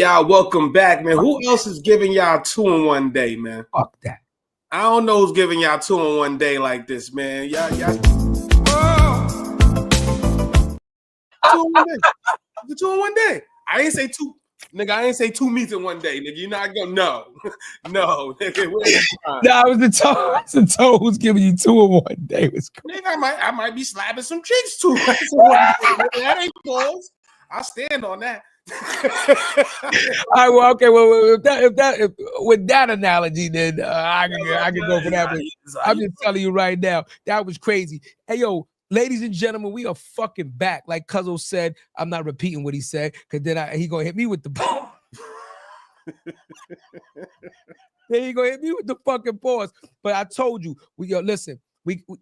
y'all. Welcome back, man. Who else is giving y'all 2 in 1 day, man? Fuck that. I don't know who's giving y'all 2 in 1 day like this, man. Y'all. 2 in 1 day. The 2 in 1 day. I ain't say 2. Nigga, I ain't say 2 meats in 1 day, nigga. You're not gonna no, nigga. Nah, I was the toe who's giving you 2 in 1 day. Was crazy. Nigga, I might be slapping some chicks too. That ain't close. I'll stand on that. All right, well, okay, well, if with that analogy, then I can go for that. I'm just telling you right now, that was crazy. Hey, yo, ladies and gentlemen, we are fucking back. Like Cuzzo said, I'm not repeating what he said because then he gonna hit me with the ball. Then he gonna hit me with the fucking pause. But I told you, listen.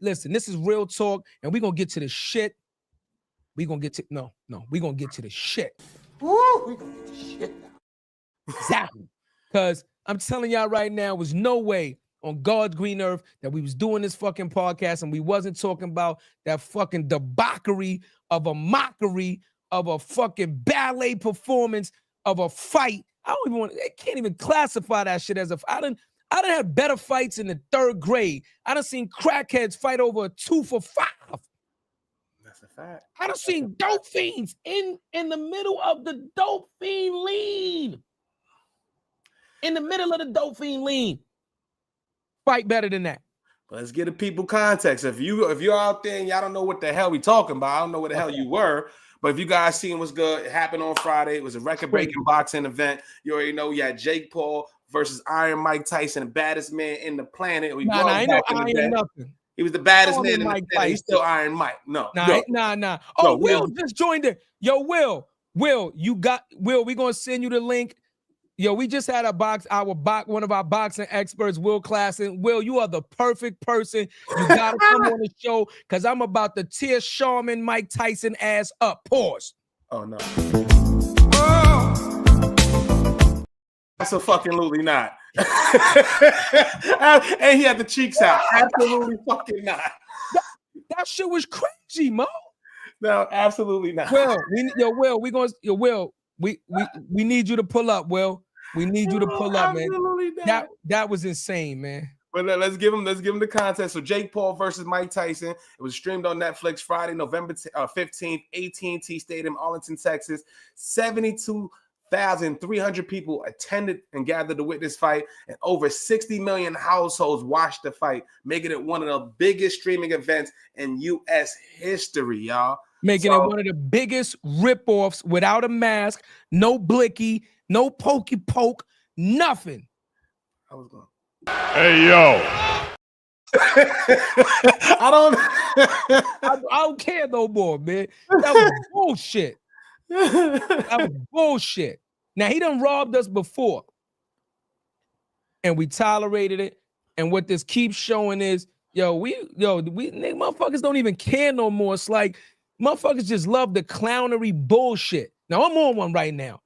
Listen. This is real talk, and we gonna get to the shit. We gonna get to we gonna get to the shit. Woo, we gonna get the shit now. Exactly. Because I'm telling y'all right now, was no way on God's green earth that we was doing this fucking podcast and we wasn't talking about that fucking debauchery of a mockery of a fucking ballet performance of a fight. They can't even classify that shit as I done had better fights in the 3rd grade. I done seen crackheads fight over a 2 for 5. That's a fact. I done seen dope fiends in the middle of the dope fiend lean. In the middle of the dope fiend lean. Fight better than that. But let's get the people context. If you're out there and y'all don't know what the hell we talking about, I don't know where the hell you were. But if you guys seen what's good, it happened on Friday. It was a record-breaking boxing event. You already know you had Jake Paul versus Iron Mike Tyson, the baddest man in the planet. I ain't no Iron nothing. He was the baddest man in the planet. He's still Iron Mike. No. Oh, Will just joined it. Yo, Will, we gonna send you the link. Yo, we just had one of our boxing experts, Will Klassen. Will, you are the perfect person. You gotta come on the show because I'm about to tear Shaman Mike Tyson ass up. Pause. Oh no. Absolutely not. And he had the cheeks out. Absolutely fucking not. That shit was crazy, Mo. No, absolutely not. Will, we need you to pull up, Will. We need you to pull up, man. That was insane, man. But let's give him the contest. So Jake Paul versus Mike Tyson. It was streamed on Netflix Friday, November 15th, AT&T Stadium, Arlington, Texas. 72,300 people attended and gathered to witness fight, and over 60 million households watched the fight, making it one of the biggest streaming events in U.S. history, y'all. Making it one of the biggest rip-offs without a mask, no blicky, no pokey poke, nothing. I was going. Hey, yo. I don't care no more, man. That was bullshit. That was bullshit. Now, he done robbed us before, and we tolerated it. And what this keeps showing is, we motherfuckers don't even care no more. It's like motherfuckers just love the clownery bullshit. Now, I'm on one right now.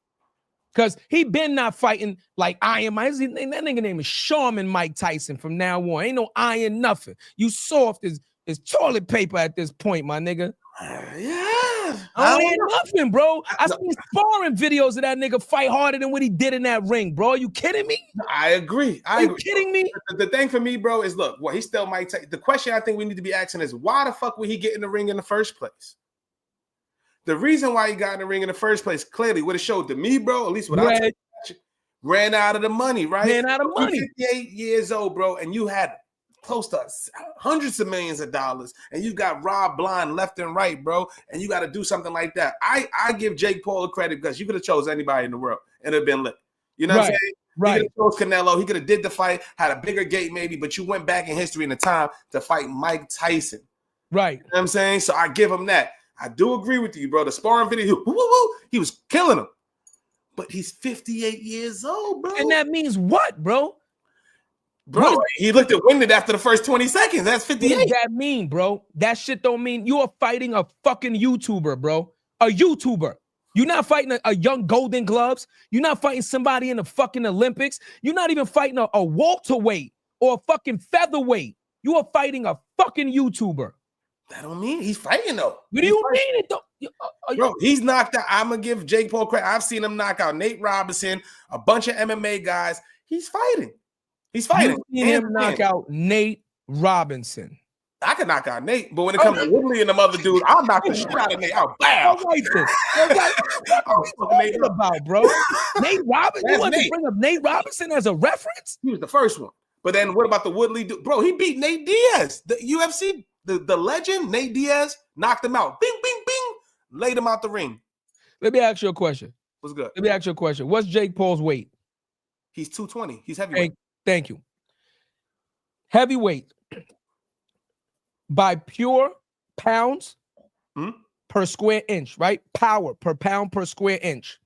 Because he been not fighting like Iron Mike. That nigga name is Shaman Mike Tyson from now on. Ain't no iron nothing. You soft as toilet paper at this point, my nigga. Yeah. Iron nothing, bro. I seen sparring videos of that nigga fight harder than what he did in that ring, bro. Are you kidding me? I agree. Are you kidding me? The thing for me, bro, is look, he's still Mike Tyson. The question I think we need to be asking is, why the fuck would he get in the ring in the first place? The reason why he got in the ring in the first place, clearly, what it showed to me, bro, at least what I ran out of the money, right? Ran out of money. 58 years old, bro, and you had close to hundreds of millions of dollars, and you got robbed blind left and right, bro, and you got to do something like that. I give Jake Paul a credit because you could have chose anybody in the world and it'd have been lit. You know what I'm saying? Right. He could have chose Canelo. He could have did the fight, had a bigger gate maybe, but you went back in history in the time to fight Mike Tyson. Right. You know what I'm saying? So I give him that. I do agree with you, bro. The sparring video, he was killing him. But he's 58 years old, bro. And that means what, bro? Bro, he looked at winded after the first 20 seconds. That's 58. What does that mean, bro? That shit don't mean you are fighting a fucking YouTuber, bro. A YouTuber. You're not fighting a young Golden Gloves. You're not fighting somebody in the fucking Olympics. You're not even fighting a welterweight or a fucking featherweight. You are fighting a fucking YouTuber. That don't mean he's fighting though. What do you mean it though? Bro, he's knocked out. I'm gonna give Jake Paul credit. I've seen him knock out Nate Robinson, a bunch of MMA guys. He's fighting. He's fighting. You've seen him knock out Nate Robinson. I can knock out Nate, but when it comes to Woodley and them other dudes, I'll knock the shit out of Nate. Oh, bam! What are you about, bro? Nate Robinson? You want to bring up Nate Robinson as a reference? He was the first one. But then what about the Woodley dude? Bro, he beat Nate Diaz. The UFC, the legend, Nate Diaz, knocked him out. Bing, bing, bing. Laid him out the ring. Let me ask you a question. What's good? Let me ask you a question. What's Jake Paul's weight? He's 220. He's heavyweight. Thank you. Heavyweight. By pure pounds per square inch, right? Power per pound per square inch.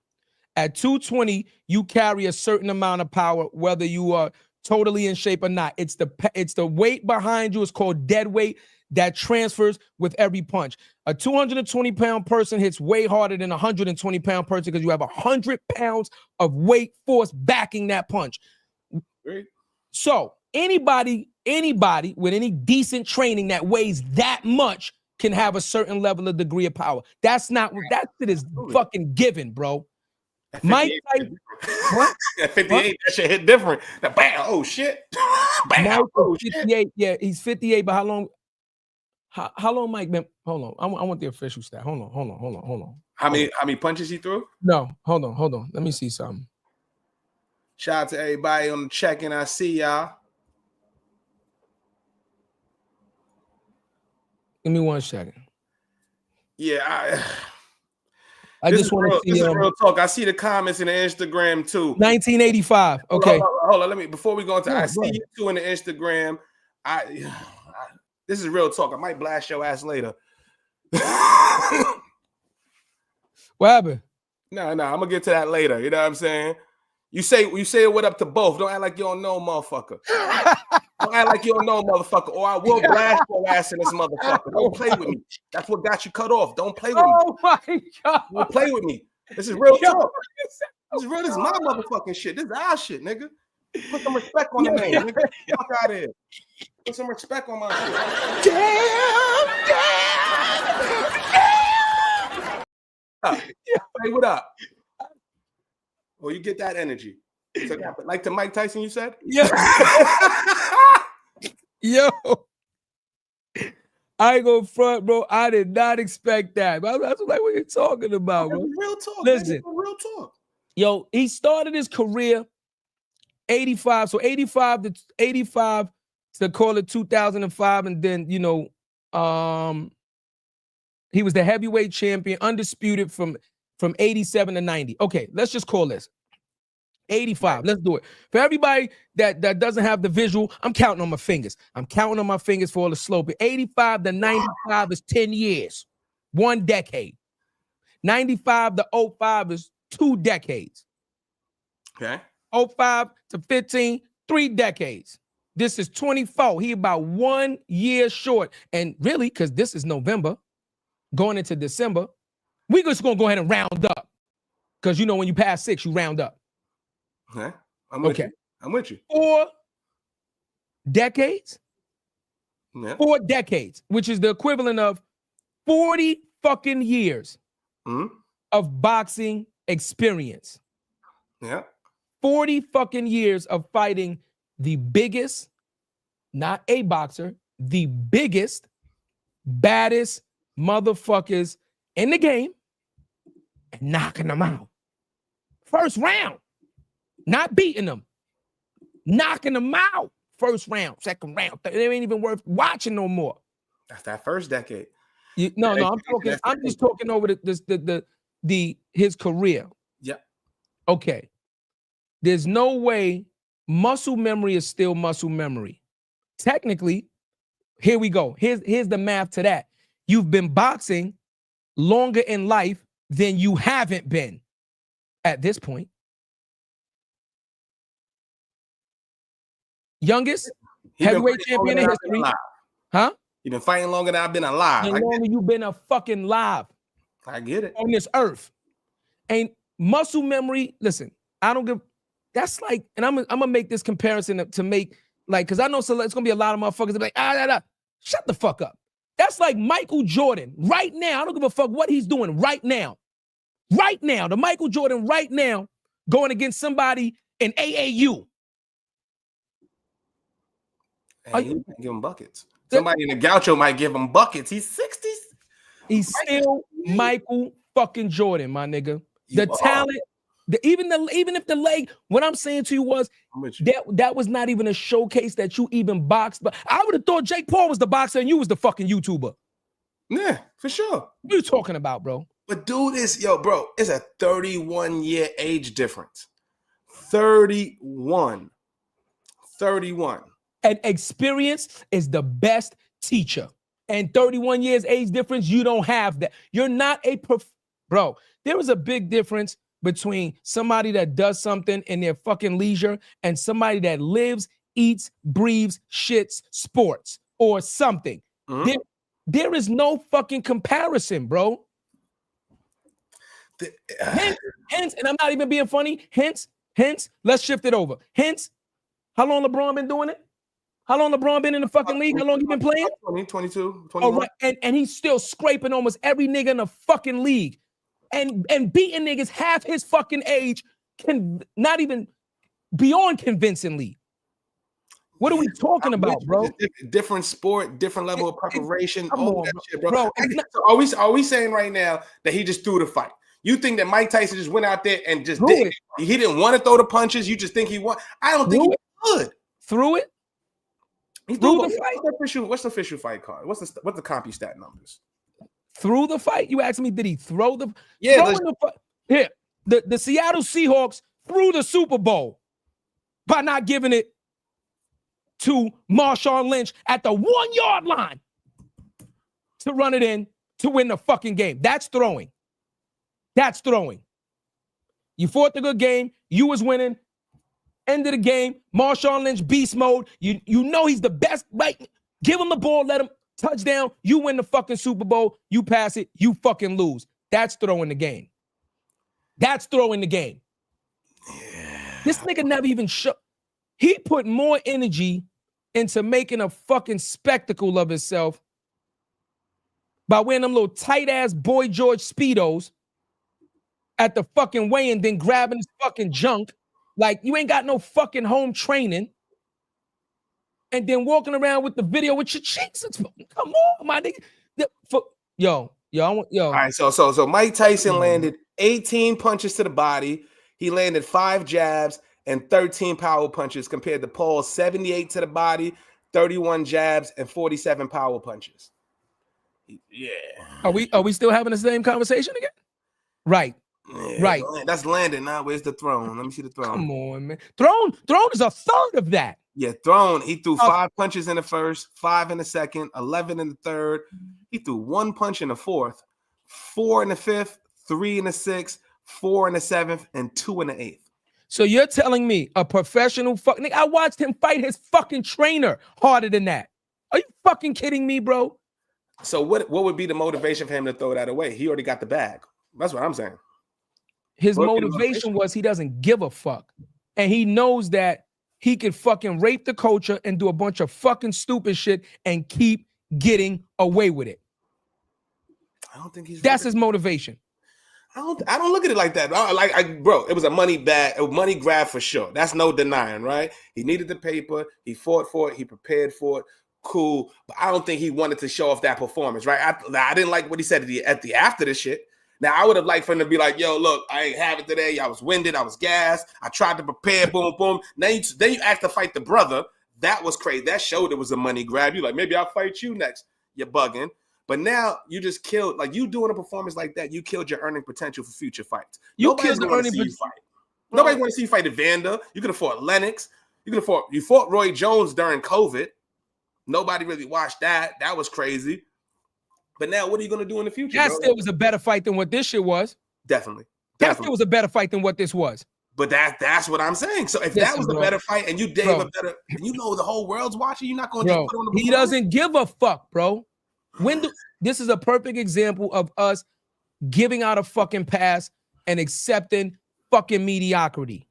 At 220, you carry a certain amount of power, whether you are totally in shape or not. It's the weight behind you. It's called dead weight that transfers with every punch. A 220-pound person hits way harder than a 120-pound person because you have 100 pounds of weight force backing that punch. Great. So anybody with any decent training that weighs that much can have a certain level of degree of power. That shit is fucking given, bro. Mike Tyson, what? At 58, that shit hit different. Bam, oh shit. Bam, oh 58, shit. Yeah, he's 58, but how long? How long Mike been? Hold on. I want the official stat. Hold on. How many punches he threw? No, hold on. Let me see something. Shout out to everybody on the check-in. I see y'all. Give me 1 second. Yeah, I just want to see. This is real talk. I see the comments in the Instagram too. 1985. Okay. Hold on. Let me before we go into. I see you too in the Instagram. This is real talk. I might blast your ass later. What happened? No. I'm gonna get to that later. You know what I'm saying? You say what up to both. Don't act like you don't know, motherfucker. Don't act like you don't know, motherfucker, or I will blast your ass in this motherfucker. Don't play with me. That's what got you cut off. Don't play with me. Oh my God. Don't play with me. This is real talk. This is real. This is my motherfucking shit. This is our shit, nigga. Put some respect on the name, nigga. Fuck out of here. Put some respect on my shit. Damn. Hey, what up? Oh, you get that energy. So, like to Mike Tyson, you said? Yeah. Yo. I ain't gonna front, bro. I did not expect that. That's like what you're talking about, bro. Real talk. Listen. Real talk. Yo, he started his career 85. So 85 to call it 2005. And then, he was the heavyweight champion, undisputed from 87 to 90. Okay, let's just call this 85. Let's do it. For everybody that doesn't have the visual, I'm counting on my fingers. I'm counting on my fingers for all the slope. 85 to 95 is 10 years, 1 decade. 95 to 05 is 2 decades. Okay. 05 to 15, 3 decades. This is 24. He about 1 year short. And really, because this is November, going into December, we just gonna go ahead and round up. Because when you pass 6, you round up. Okay. I'm with you. 4 decades. Yeah. 4 decades, which is the equivalent of 40 fucking years of boxing experience. Yeah. 40 fucking years of fighting the biggest, not a boxer, the biggest, baddest motherfuckers in the game and knocking them out. First round. Not beating them. Knocking them out. First round, second round. They ain't even worth watching no more. That's that first decade. No, I'm just talking over his career. Yeah. Okay. There's no way muscle memory is still muscle memory. Technically, here we go. Here's the math to that. You've been boxing longer in life than you haven't been at this point. Youngest heavyweight champion in history. Huh? You've been fighting longer than I've been alive. The longer you've been a fucking live. I get it. On this earth. And muscle memory, listen, I don't give, that's like, and I'm gonna make this comparison to make, like, because I know it's gonna be a lot of motherfuckers that be like, shut the fuck up. That's like Michael Jordan right now. I don't give a fuck what he's doing right now. Right now, the Michael Jordan right now going against somebody in AAU. And he might give him buckets. Somebody in the Gaucho might give him buckets. He's 60. He's still Michael fucking Jordan, my nigga. The talent, even if the leg, what I'm saying to you was that was not even a showcase that you even boxed. But I would have thought Jake Paul was the boxer and you was the fucking YouTuber. Yeah, for sure. What are you talking about, bro? But dude, it's a 31-year age difference. 31. And experience is the best teacher. And 31 years age difference, you don't have that. You're not bro, there is a big difference between somebody that does something in their fucking leisure and somebody that lives, eats, breathes, shits, sports, or something. Mm-hmm. There is no fucking comparison, bro. Hence, and I'm not even being funny. Hence, let's shift it over. Hence, how long LeBron been doing it? How long LeBron been in the fucking league? How long he been playing? 20, 22, 21. Oh, right. And he's still scraping almost every nigga in the fucking league. And beating niggas half his fucking age can not even beyond convincingly. What are we talking about, bro? Different sport, different level of preparation, all that shit, bro. So are we saying right now that he just threw the fight? You think that Mike Tyson just went out there and just did it? He didn't want to throw the punches. You just think he won? I don't think he could. Threw it? He threw the fight. What's the official fight card? What's the CompuStat numbers? Through the fight? You asked me, did he throw the? Yeah. Here, the Seattle Seahawks threw the Super Bowl by not giving it to Marshawn Lynch at the 1 yard line to run it in to win the fucking game. That's throwing. That's throwing. You fought the good game. You was winning. End of the game. Marshawn Lynch, beast mode. You know he's the best. Right? Give him the ball. Let him touchdown. You win the fucking Super Bowl. You pass it. You fucking lose. That's throwing the game. That's throwing the game. Yeah. This nigga never even show. He put more energy into making a fucking spectacle of himself by wearing them little tight-ass Boy George Speedos at the fucking weigh-in, then grabbing his fucking junk. Like, you ain't got no fucking home training. And then walking around with the video with your cheeks. Come on, my nigga. Yo. All right, so Mike Tyson landed 18 punches to the body. He landed 5 jabs and 13 power punches compared to Paul's 78 to the body, 31 jabs, and 47 power punches. Yeah. Are we still having the same conversation again? Right. Yeah, right. That's landed now. Where's the throne? Let me see the throne. Come on, man. Throne is a third of that. Yeah, throne. He threw 5 punches in the first, 5 in the second, 11 in the third. He threw 1 punch in the fourth, 4 in the fifth, 3 in the sixth, 4 in the seventh, and 2 in the eighth. So you're telling me a professional nigga, I watched him fight his fucking trainer harder than that. Are you fucking kidding me, bro? So what would be the motivation for him to throw that away? He already got the bag. That's what I'm saying. His motivation was he doesn't give a fuck. And he knows that he could fucking rape the culture and do a bunch of fucking stupid shit and keep getting away with it. I don't think that's his motivation. I don't look at it like that. Bro, it was a money grab for sure. That's no denying, right? He needed the paper. He fought for it. He prepared for it. Cool. But I don't think he wanted to show off that performance, right? I didn't like what he said at the after the shit. Now, I would have liked for him to be like, yo, look, I ain't have it today. I was winded. I was gassed. I tried to prepare. Boom, boom. Then you act to fight the brother. That was crazy. That showed it was a money grab. You like, maybe I'll fight you next. You're bugging. But now you just killed, like you doing a performance like that, you killed your earning potential for future fights. Nobody's going to see you fight. Nobody's going to see you fight Evander. You could have fought Lennox. You fought Roy Jones during COVID. Nobody really watched that. That was crazy. But now what are you going to do in the future? That still was a better fight than what this shit was. Definitely. That still was a better fight than what this was. But that's what I'm saying. So if that was a better fight and you gave a better, and you know the whole world's watching, you're not going to put on the He doesn't give a fuck, bro. This is a perfect example of us giving out a fucking pass and accepting fucking mediocrity.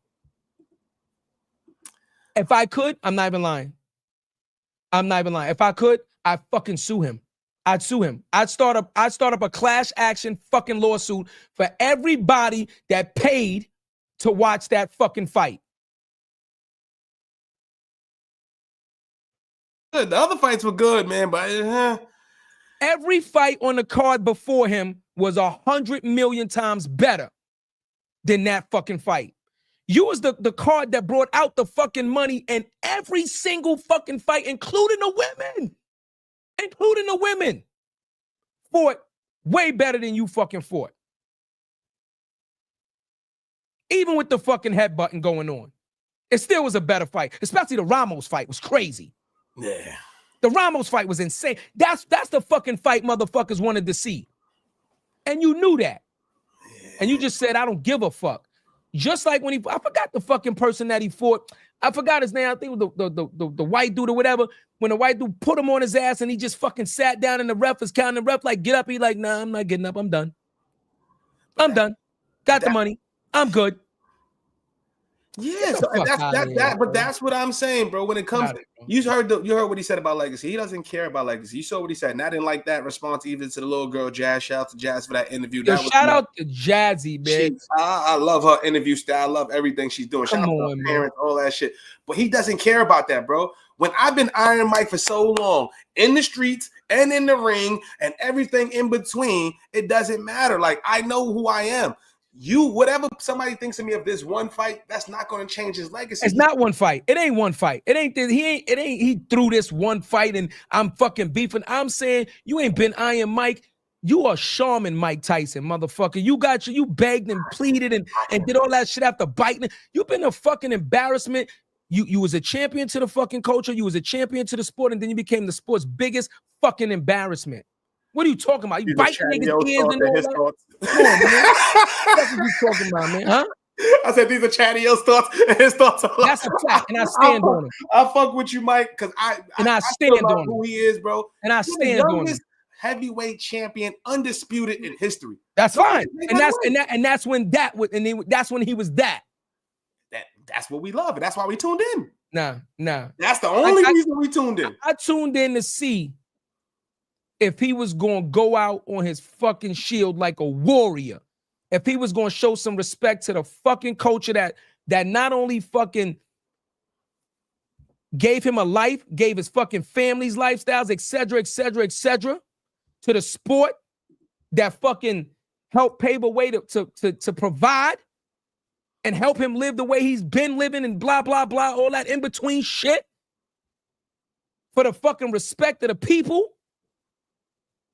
If I could, I'm not even lying. If I could, I'd fucking sue him. I'd sue him. I'd start up a class action fucking lawsuit for everybody that paid to watch that fucking fight. The other fights were good, man, but every fight on the card before him was 100 million times better than that fucking fight. You was the card that brought out the fucking money in every single fucking fight, including the women. Including the women. Fought way better than you fucking fought. Even with the fucking headbutting going on. It still was a better fight. Especially the Ramos fight was crazy. Yeah. The Ramos fight was insane. That's the fucking fight motherfuckers wanted to see. And you knew that. Yeah. And you just said, I don't give a fuck. Just like when I forgot the fucking person that he fought. I forgot his name. I think it was the white dude or whatever. When the white dude put him on his ass and he just fucking sat down and the ref was counting. The ref like, get up. He like, nah, I'm not getting up. I'm done. I'm done. Got the money. I'm good. Yeah, so but that's what I'm saying, bro. When it comes, you heard what he said about legacy. He doesn't care about legacy. You saw what he said, and I didn't like that response even to the little girl Jazz. Shout out to Jazz for that interview. Shout out to Jazzy, man. I love her interview style. I love everything she's doing. Shout out to her parents, all that shit. But he doesn't care about that, bro. When I've been Iron Mike for so long, in the streets and in the ring and everything in between, it doesn't matter. Like, I know who I am. Whatever somebody thinks of me of this one fight, that's not going to change his legacy. It's not one fight. It ain't one fight. He threw this one fight and I'm fucking beefing. I'm saying you ain't been Iron Mike. You are Shaman Mike Tyson, motherfucker. You begged and pleaded and did all that shit after biting. You've been a fucking embarrassment. You was a champion to the fucking culture. You was a champion to the sport, and then you became the sport's biggest fucking embarrassment. What are you talking about? You biting niggas' ears and all that? Come on, man. What are you talking about, man? Huh? I said these are Chadeo's thoughts, and his thoughts are that's a fact, and I stand on it. I fuck with you, Mike, because I stand on who he is, bro. And I stand on it. Heavyweight champion, undisputed in history. That's fine, and that's when he was that. That's what we love, and that's why we tuned in. Nah. That's the only reason we tuned in. I tuned in to see if he was going to go out on his fucking shield like a warrior, if he was going to show some respect to the fucking culture that not only fucking gave him a life, gave his fucking family's lifestyles, etc., to the sport that fucking helped pave a way to provide and help him live the way he's been living and blah, blah, blah, all that in-between shit for the fucking respect of the people.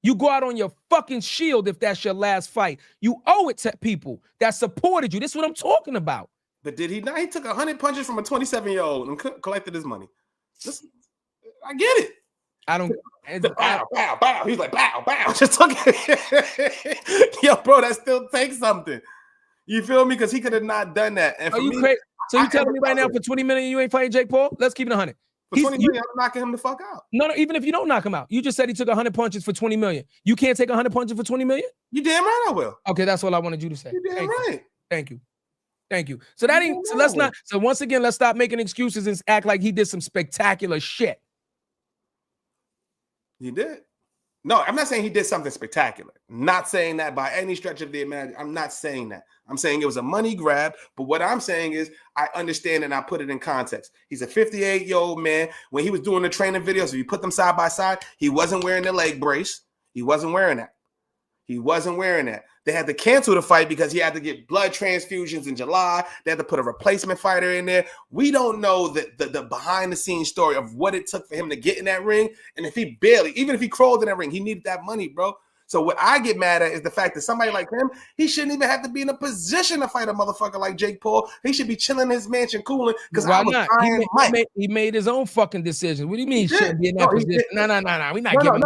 You go out on your fucking shield if that's your last fight. You owe it to people that supported you. This is what I'm talking about. But did he not? He took 100 punches from a 27-year-old and collected his money. I get it. I don't. Bow, bow, bow. He's like, bow, bow. Just took it. Yo, bro, that still takes something. You feel me? Because he could have not done that. And are you crazy? So you telling me right now for 20 million you ain't fighting Jake Paul? Let's keep it 100. For 20 million, I'm knocking him the fuck out. No, even if you don't knock him out. You just said he took 100 punches for 20 million. You can't take 100 punches for 20 million? You damn right I will. Okay, that's all I wanted you to say. You damn right. Thank you. So that ain't, so let's not, so once again, let's stop making excuses and act like he did some spectacular shit. He did. No, I'm not saying he did something spectacular. Not saying that by any stretch of the imagination. I'm not saying that. I'm saying it was a money grab. But what I'm saying is I understand and I put it in context. He's a 58-year-old man. When he was doing the training videos, if you put them side by side, he wasn't wearing the leg brace. He wasn't wearing that. They had to cancel the fight because he had to get blood transfusions in July. They had to put a replacement fighter in there. We don't know the behind-the-scenes story of what it took for him to get in that ring. And even if he crawled in that ring, he needed that money, bro. So what I get mad at is the fact that somebody like him, he shouldn't even have to be in a position to fight a motherfucker like Jake Paul. He should be chilling in his mansion, cooling. Because why not? He made his own fucking decision. What do you mean he shouldn't be in that position? No. We're not giving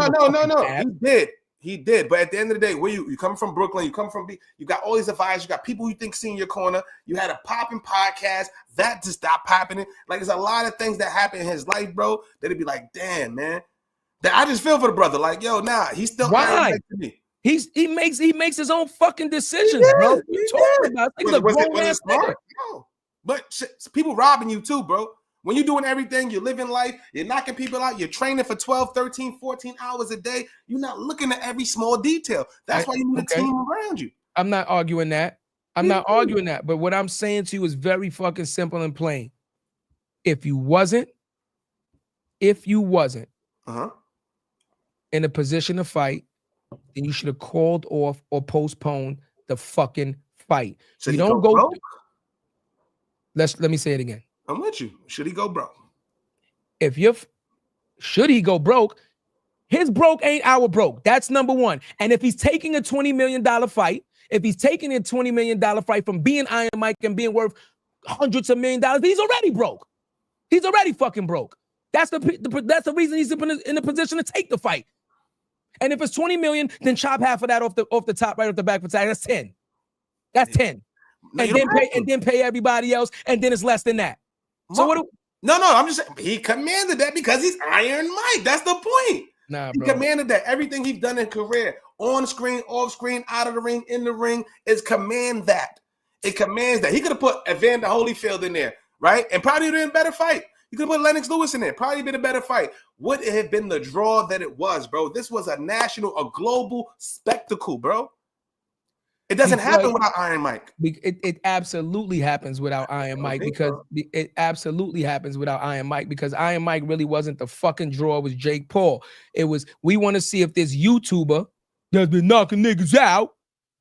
No. He did. But at the end of the day, where you come from Brooklyn, you come from you got all these advisors, you got people you think see in your corner. You had a popping podcast that just stopped popping it. Like there's a lot of things that happen in his life, bro, that'd be like, damn, man. That I just feel for the brother. Like, yo, he's still why? To me. He makes his own fucking decisions, bro. What you talking about? He's a grown ass nigga. No. But people robbing you too, bro. When you're doing everything, you're living life, you're knocking people out, you're training for 12, 13, 14 hours a day, you're not looking at every small detail. That's why you need a team around you. I'm not arguing that. But what I'm saying to you is very fucking simple and plain. If you wasn't in a position to fight, then you should have called off or postponed the fucking fight. So you don't go broke? Let me say it again. I'm with you. Should he go broke? Should he go broke? His broke ain't our broke. That's number one. And if he's taking a $20 million fight, if he's taking a $20 million fight from being Iron Mike and being worth hundreds of $1 millions, he's already broke. He's already fucking broke. That's the reason he's in a position to take the fight. And if it's 20 million, then chop half of that off the top, right off the back for tax. That's 10. That's 10. No, and then pay everybody else, and then it's less than that. So what? No, I'm just saying he commanded that because he's Iron Mike. That's the point. Nah, he commanded that. Everything he's done in career, on screen, off screen, out of the ring, in the ring, is command that. It commands that. He could have put Evander Holyfield in there, right? And probably been a better fight. You could have put Lennox Lewis in there. Probably been a better fight. Would it have been the draw that it was, bro? This was a global spectacle, bro. It doesn't happen without Iron Mike. It absolutely happens without Iron Mike because it absolutely happens without Iron Mike because Iron Mike really wasn't the fucking draw. It was Jake Paul. It was, we want to see if this YouTuber that's been knocking niggas out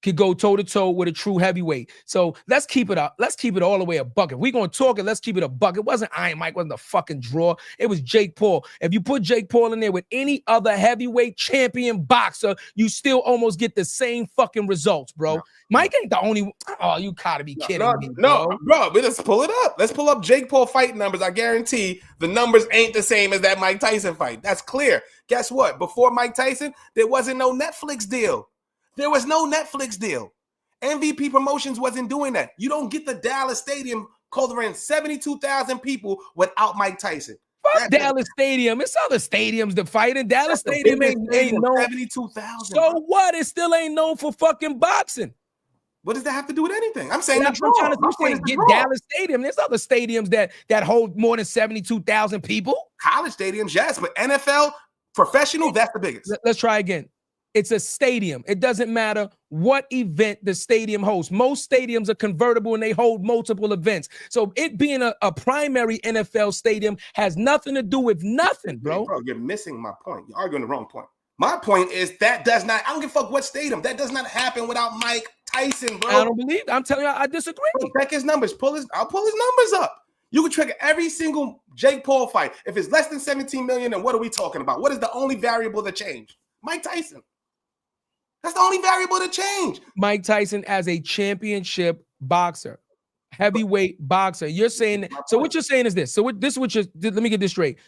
could go toe-to-toe with a true heavyweight. So let's keep it up. Let's keep it all the way a buck. If we're going to talk it, let's keep it a buck. It wasn't Iron Mike, wasn't the fucking draw. It was Jake Paul. If you put Jake Paul in there with any other heavyweight champion boxer, you still almost get the same fucking results, bro. No. Mike ain't the only one. Oh, you gotta be kidding me, bro. No, bro, but let's pull it up. Let's pull up Jake Paul fight numbers. I guarantee the numbers ain't the same as that Mike Tyson fight. That's clear. Guess what? Before Mike Tyson, there wasn't no Netflix deal. There was no Netflix deal. MVP Promotions wasn't doing that. You don't get the Dallas Stadium covering 72,000 people without Mike Tyson. Fuck Dallas Stadium. It's other stadiums to fight in. Dallas Stadium ain't known. 72,000. So what? It still ain't known for fucking boxing. What does that have to do with anything? I'm saying I'm trying to get Dallas Stadium. There's other stadiums that hold more than 72,000 people. College stadiums, yes, but NFL, professional, that's the biggest. Let's try again. It's a stadium. It doesn't matter what event the stadium hosts. Most stadiums are convertible and they hold multiple events. So it being a primary NFL stadium has nothing to do with nothing, bro. Hey, bro, you're missing my point. You're arguing the wrong point. My point is that does not, I don't give a fuck what stadium. That does not happen without Mike Tyson, bro. I don't believe. I'm telling you, I disagree. Check his numbers. I'll pull his numbers up. You can trigger every single Jake Paul fight. If it's less than 17 million, then what are we talking about? What is the only variable that changed? Mike Tyson. That's the only variable to change. Mike Tyson as a championship boxer, heavyweight boxer. You're saying, so what you're saying is this. So let me get this straight.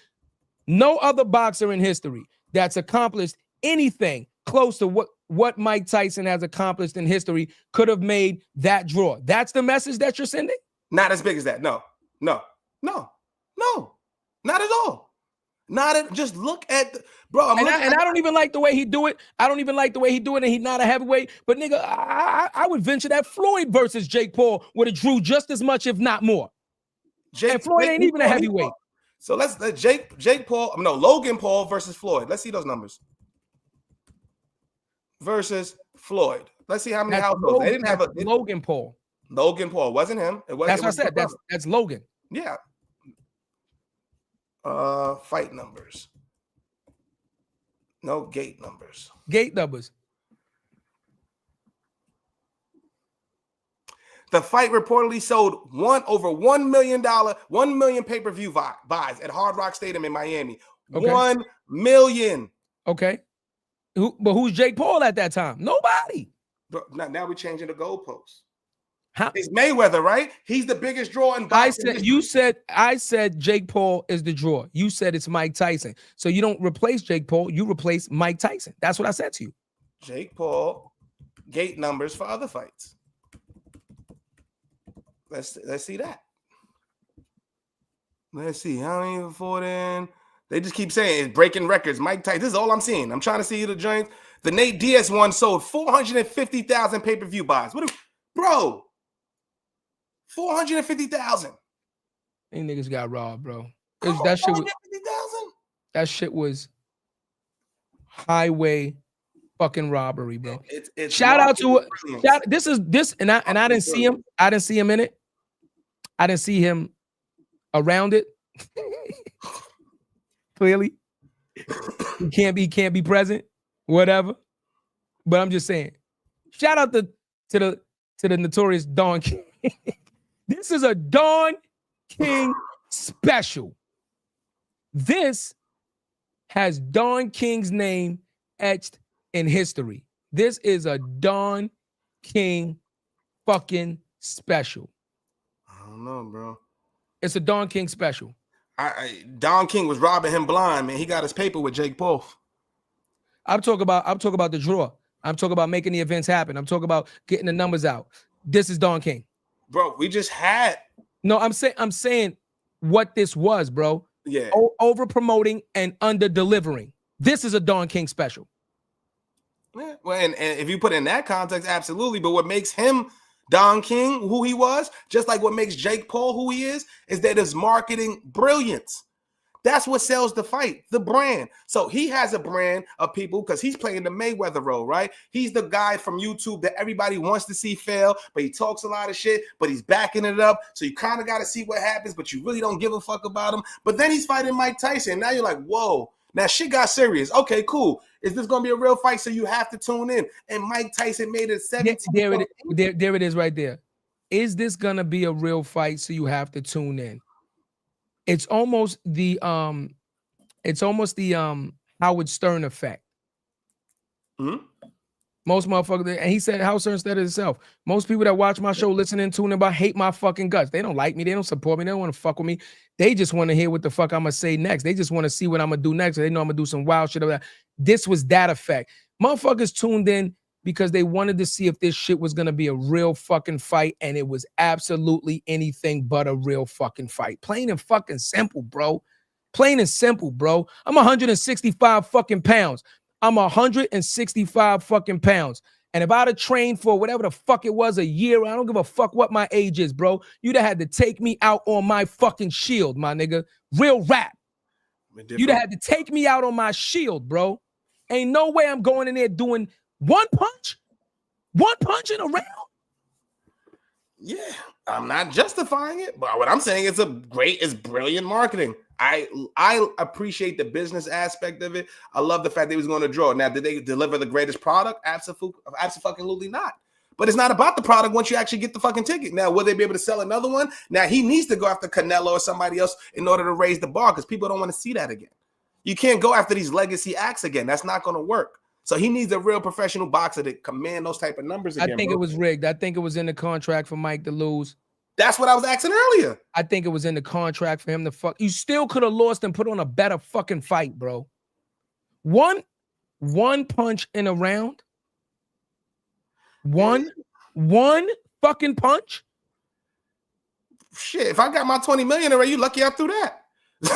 No other boxer in history that's accomplished anything close to what Mike Tyson has accomplished in history could have made that draw. That's the message that you're sending? Not as big as that. No, not at all. Just look at bro. I don't even like the way he do it. And he's not a heavyweight. But nigga, I would venture that Floyd versus Jake Paul would have drew just as much, if not more. And Floyd ain't even a heavyweight. So let's Logan Paul versus Floyd. Let's see those numbers. Versus Floyd. Let's see how many households. They didn't have Logan Paul. Logan Paul wasn't him. That's what I said. That's Logan. Yeah. Fight numbers. No gate numbers. Gate numbers. The fight reportedly sold over $1 million pay-per-view buys at Hard Rock Stadium in Miami. Okay. 1 million. Okay. But who's Jake Paul at that time? Nobody. Bro, now we're changing the goalposts. How? It's Mayweather, right? He's the biggest draw in boxing. I said Jake Paul is the draw. You said it's Mike Tyson. So you don't replace Jake Paul, you replace Mike Tyson. That's what I said to you. Jake Paul gate numbers for other fights. Let's see that. Let's see how many before then. They just keep saying it's breaking records. Mike Tyson. This is all I'm seeing. I'm trying to see the joints. The Nate Diaz one sold 450,000 pay-per-view buys. Bro. 450,000. These niggas got robbed, bro. That shit was highway fucking robbery, bro. It's shout out to brilliance. this, and I didn't see him. I didn't see him in it. I didn't see him around it. Clearly, he can't be present. Whatever. But I'm just saying. Shout out to the notorious Don King. This is a Don King special. This has Don King's name etched in history. This is a Don King fucking special. I don't know, bro. It's a Don King special. Don King was robbing him blind, man. He got his paper with Jake Paul. I'm talking about the draw. I'm talking about making the events happen. I'm talking about getting the numbers out. This is Don King. Bro, we just had. No, I'm saying what this was, bro. Yeah. Over promoting and under delivering. This is a Don King special. Yeah. Well, and if you put it in that context, absolutely. But what makes him Don King who he was, just like what makes Jake Paul who he is that his marketing brilliance. That's what sells the fight, the brand. So he has a brand of people because he's playing the Mayweather role, right? He's the guy from YouTube that everybody wants to see fail, but he talks a lot of shit, but he's backing it up. So you kind of got to see what happens, but you really don't give a fuck about him. But then he's fighting Mike Tyson. Now you're like, whoa, now shit got serious. Okay, cool. Is this going to be a real fight? So you have to tune in. And Mike Tyson made it 17. There it is right there. Is this going to be a real fight? So you have to tune in. It's almost the Howard Stern effect. Mm-hmm. Most motherfuckers, and he said Howard Stern said it himself. Most people that watch my show, listen and tune about, hate my fucking guts. They don't like me. They don't support me. They don't want to fuck with me. They just want to hear what the fuck I'm gonna say next. They just want to see what I'm gonna do next. They know I'm gonna do some wild shit. This was that effect. Motherfuckers tuned in because they wanted to see if this shit was gonna be a real fucking fight, and it was absolutely anything but a real fucking fight. Plain and fucking simple, bro. Plain and simple, bro. I'm 165 fucking pounds. I'm 165 fucking pounds. And if I'd have trained for whatever the fuck it was, a year, I don't give a fuck what my age is, bro. You'd have had to take me out on my fucking shield, my nigga. Real rap. You'd have had to take me out on my shield, bro. Ain't no way I'm going in there doing one punch in a round. Yeah, I'm not justifying it, but what I'm saying is it's brilliant marketing. I appreciate the business aspect of it. I love the fact that he was going to draw. Now, did they deliver the greatest product? Absolutely not. But it's not about the product once you actually get the fucking ticket. Now, will they be able to sell another one? Now, he needs to go after Canelo or somebody else in order to raise the bar because people don't want to see that again. You can't go after these legacy acts again. That's not going to work. So he needs a real professional boxer to command those type of numbers again. I think it was rigged. I think it was in the contract for Mike to lose. That's what I was asking earlier. I think it was in the contract for him to fuck. You still could have lost and put on a better fucking fight, bro. One punch in a round. One fucking punch. Shit, if I got my 20 million already, you lucky I threw that. I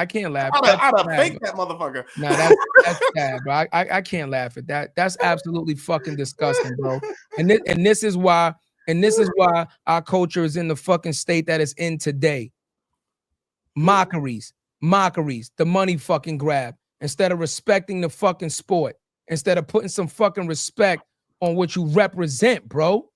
can't laugh. I'd have faked that motherfucker. Nah, that's bad, bro. I can't laugh at that. That's absolutely fucking disgusting, bro. And this is why our culture is in the fucking state that it's in today. Mockeries, the money fucking grab. Instead of respecting the fucking sport, instead of putting some fucking respect on what you represent, bro.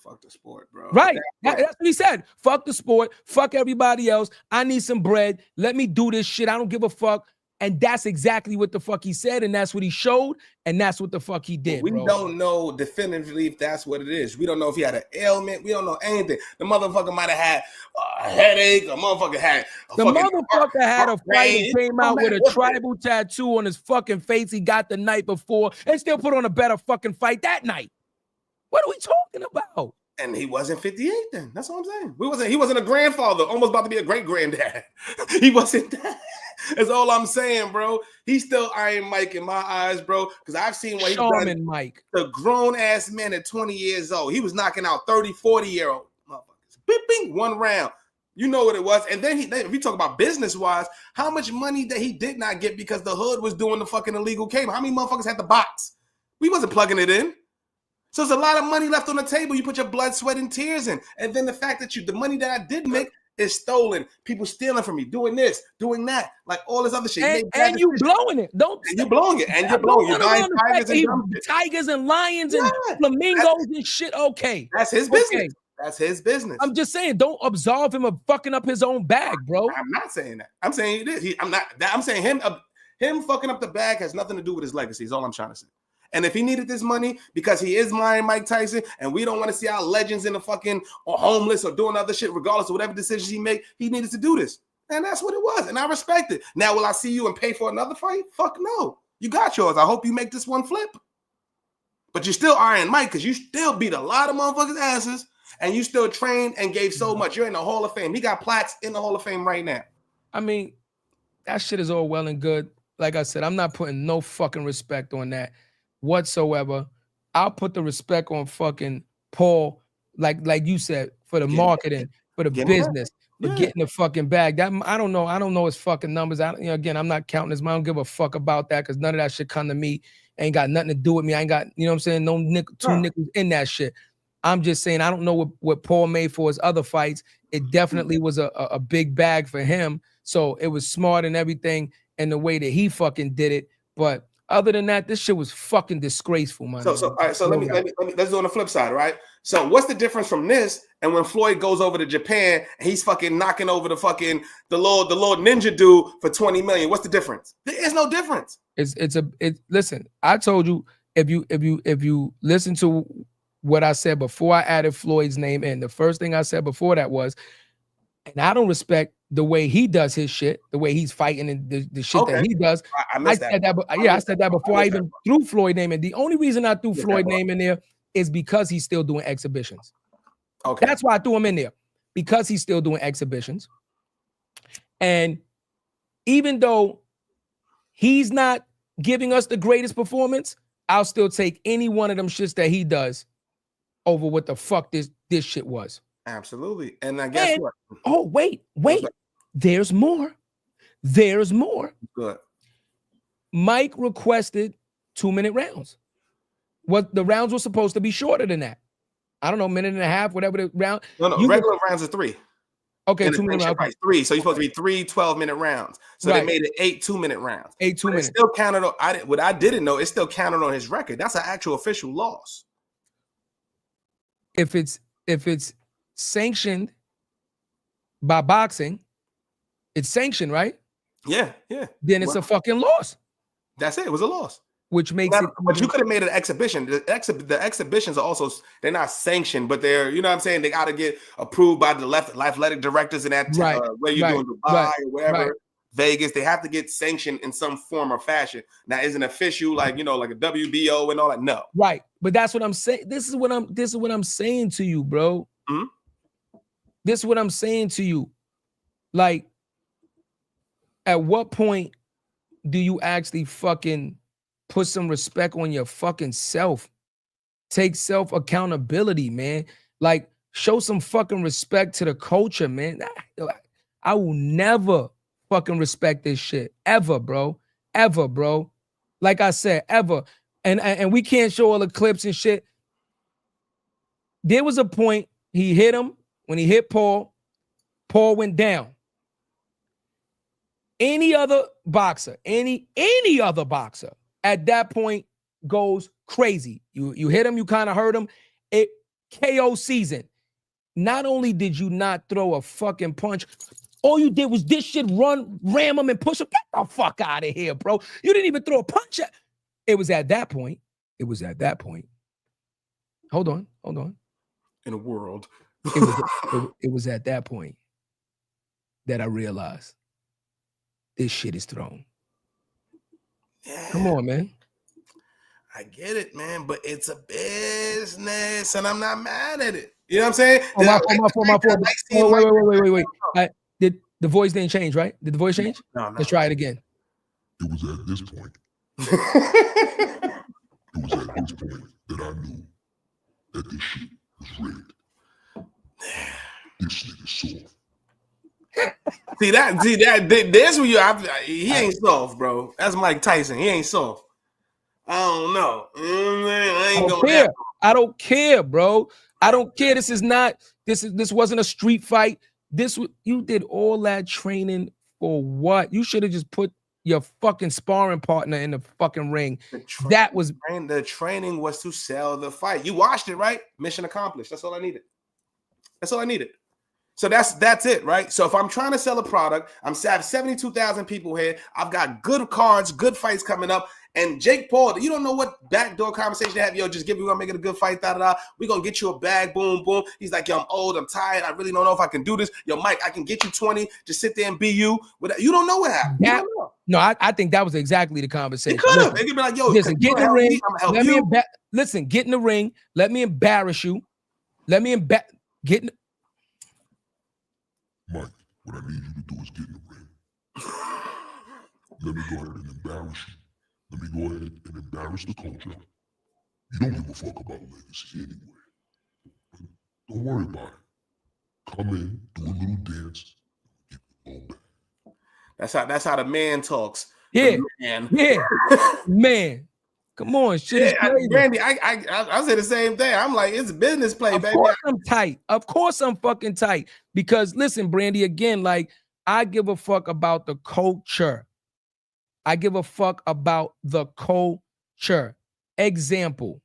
Fuck the sport, bro. Right. That's what he said. Fuck the sport. Fuck everybody else. I need some bread. Let me do this shit. I don't give a fuck. And that's exactly what the fuck he said. And that's what he showed. And that's what the fuck he did. We don't know definitively if that's what it is. We don't know if he had an ailment. We don't know anything. The motherfucker might have had a headache. The motherfucker had a fight and came out with a tribal tattoo on his fucking face he got the night before and still put on a better fucking fight that night. What are we talking about? And he wasn't 58 then. That's what I'm saying. He wasn't a grandfather, almost about to be a great granddad. He wasn't that. That's all I'm saying, bro. He's still Iron Mike in my eyes, bro. Because I've seen what he's done. Mike. The grown-ass man at 20 years old. He was knocking out 30, 40-year-old motherfuckers. Bing, bing, one round. You know what it was. And then if you talk about business-wise, how much money that he did not get because the hood was doing the fucking illegal cable? How many motherfuckers had the box? We wasn't plugging it in. So there's a lot of money left on the table. You put your blood, sweat, and tears in. And then the fact that the money that I did make is stolen. People stealing from me, doing this, doing that, like all this other shit. And you blowing it. And you blowing it. And you're blowing. You're buying tigers and lions and flamingos and shit. Okay. That's his business. Okay. That's his business. I'm just saying, don't absolve him of fucking up his own bag, bro. I'm not saying that. I'm saying it is. I'm saying him fucking up the bag has nothing to do with his legacy. Is all I'm trying to say. And if he needed this money because he is Mike Tyson, and we don't want to see our legends in the fucking or homeless or doing other shit, regardless of whatever decisions he make, he needed to do this. And that's what it was. And I respect it. Now, will I see you and pay for another fight? Fuck no. You got yours. I hope you make this one flip. But you're still Iron Mike because you still beat a lot of motherfuckers' asses and you still trained and gave so much. You're in the Hall of Fame. He got plaques in the Hall of Fame right now. I mean, that shit is all well and good. Like I said, I'm not putting no fucking respect on that whatsoever. I'll put the respect on fucking Paul, like you said, for the marketing, for the business, for getting the fucking bag. That I don't know his fucking numbers. Again, I'm not counting his money. I don't give a fuck about that because none of that shit come to me. Ain't got nothing to do with me. I ain't got, you know what I'm saying, no two nickels in that shit. I'm just saying I don't know what Paul made for his other fights. It definitely was a big bag for him. So it was smart and everything and the way that he fucking did it. But other than that, this shit was fucking disgraceful, man. So all right, so let me let's do on the flip side, right? So what's the difference from this and when Floyd goes over to Japan and he's fucking knocking over the little ninja dude for 20 million? What's the difference? There is no difference. Listen, I told you if you listen to what I said before I added Floyd's name in, the first thing I said before that was, and I don't respect the way he does his shit, the way he's fighting and the shit that he does. I said that before I even threw Floyd name in. The only reason I threw Floyd name in there is because he's still doing exhibitions. Okay. That's why I threw him in there, because he's still doing exhibitions. And even though he's not giving us the greatest performance, I'll still take any one of them shits that he does over what the fuck this shit was. Absolutely. And I guess what? Oh, wait. There's more. Good. Mike requested 2-minute rounds. What the rounds were supposed to be shorter than that. I don't know, minute and a half, whatever the round. No, regular rounds are 3. Okay, 2 minute rounds. Right, 3. So you're supposed to be 3 12-minute rounds. So they made it 8 2-minute rounds. 8 2 minutes. It still counted on. What I didn't know, it still counted on his record. That's an actual official loss. If it's sanctioned by boxing, it's sanctioned, right? Yeah. Then it's a fucking loss. That's it. It was a loss. Which makes it. But you could have made an exhibition. The exhibitions are also, they're not sanctioned, but they're, you know what I'm saying? They got to get approved by the athletic directors in that where you're doing Dubai or wherever, Vegas. They have to get sanctioned in some form or fashion. Now, is an official like a WBO and all that? No. Right. But that's what I'm saying. This is what I'm saying to you, bro. Mm-hmm. This is what I'm saying to you. Like, at what point do you actually fucking put some respect on your fucking self? Take self accountability, man. Like, show some fucking respect to the culture, man. I will never fucking respect this shit ever, bro. Ever, bro. Like I said, ever. And we can't show all the clips and shit. There was a point he hit him. When he hit Paul went down. Any other boxer, any other boxer at that point goes crazy. You hit him, you kind of hurt him. It KO season. Not only did you not throw a fucking punch, all you did was this shit, ram him and push him. Get the fuck out of here, bro. You didn't even throw a punch at. It was at that point. Hold on. In a world. It was at that point that I realized this shit is thrown. Yeah. Come on, man. I get it, man, but it's a business, and I'm not mad at it. You know what I'm saying? My fault. Wait. Did the voice didn't change, right? Did the voice change? No. Let's try it again. It was at this point. That I knew that this shit was rigged. This nigga soft. See that there's where he ain't soft, bro. That's Mike Tyson. He ain't soft. I don't know. I ain't I don't care, bro. I don't care. This wasn't a street fight. You did all that training for what? You should have just put your fucking sparring partner in the fucking ring. The training was to sell the fight. You watched it, right? Mission accomplished. That's all I needed. So that's it, right? So if I'm trying to sell a product, I have 72,000 people here. I've got good cards, good fights coming up. And Jake Paul, you don't know what backdoor conversation they have. Yo, just we're gonna make it a good fight, We're gonna get you a bag, boom, boom. He's like, yo, I'm old, I'm tired. I really don't know if I can do this. Yo, Mike, I can get you 20. Just sit there and be you. You don't know what happened. You don't know. No, I think that was exactly the conversation. It could have. They could be like, yo, listen, get in the ring. Listen, get in the ring. Let me embarrass you. Get in Mike, what I need you to do is get in the ring. Let me go ahead and embarrass you. Let me go ahead and embarrass the culture. You don't give a fuck about legacy anyway. Don't worry about it. Come in, do a little dance, get the ball back. That's how the man talks. Yeah, man. Come on, shit is crazy. Brandy, I say the same thing. I'm like, it's a business play, baby. Of course I'm tight. Of course I'm fucking tight. Because listen, Brandy, again, like I give a fuck about the culture. I give a fuck about the culture. Example,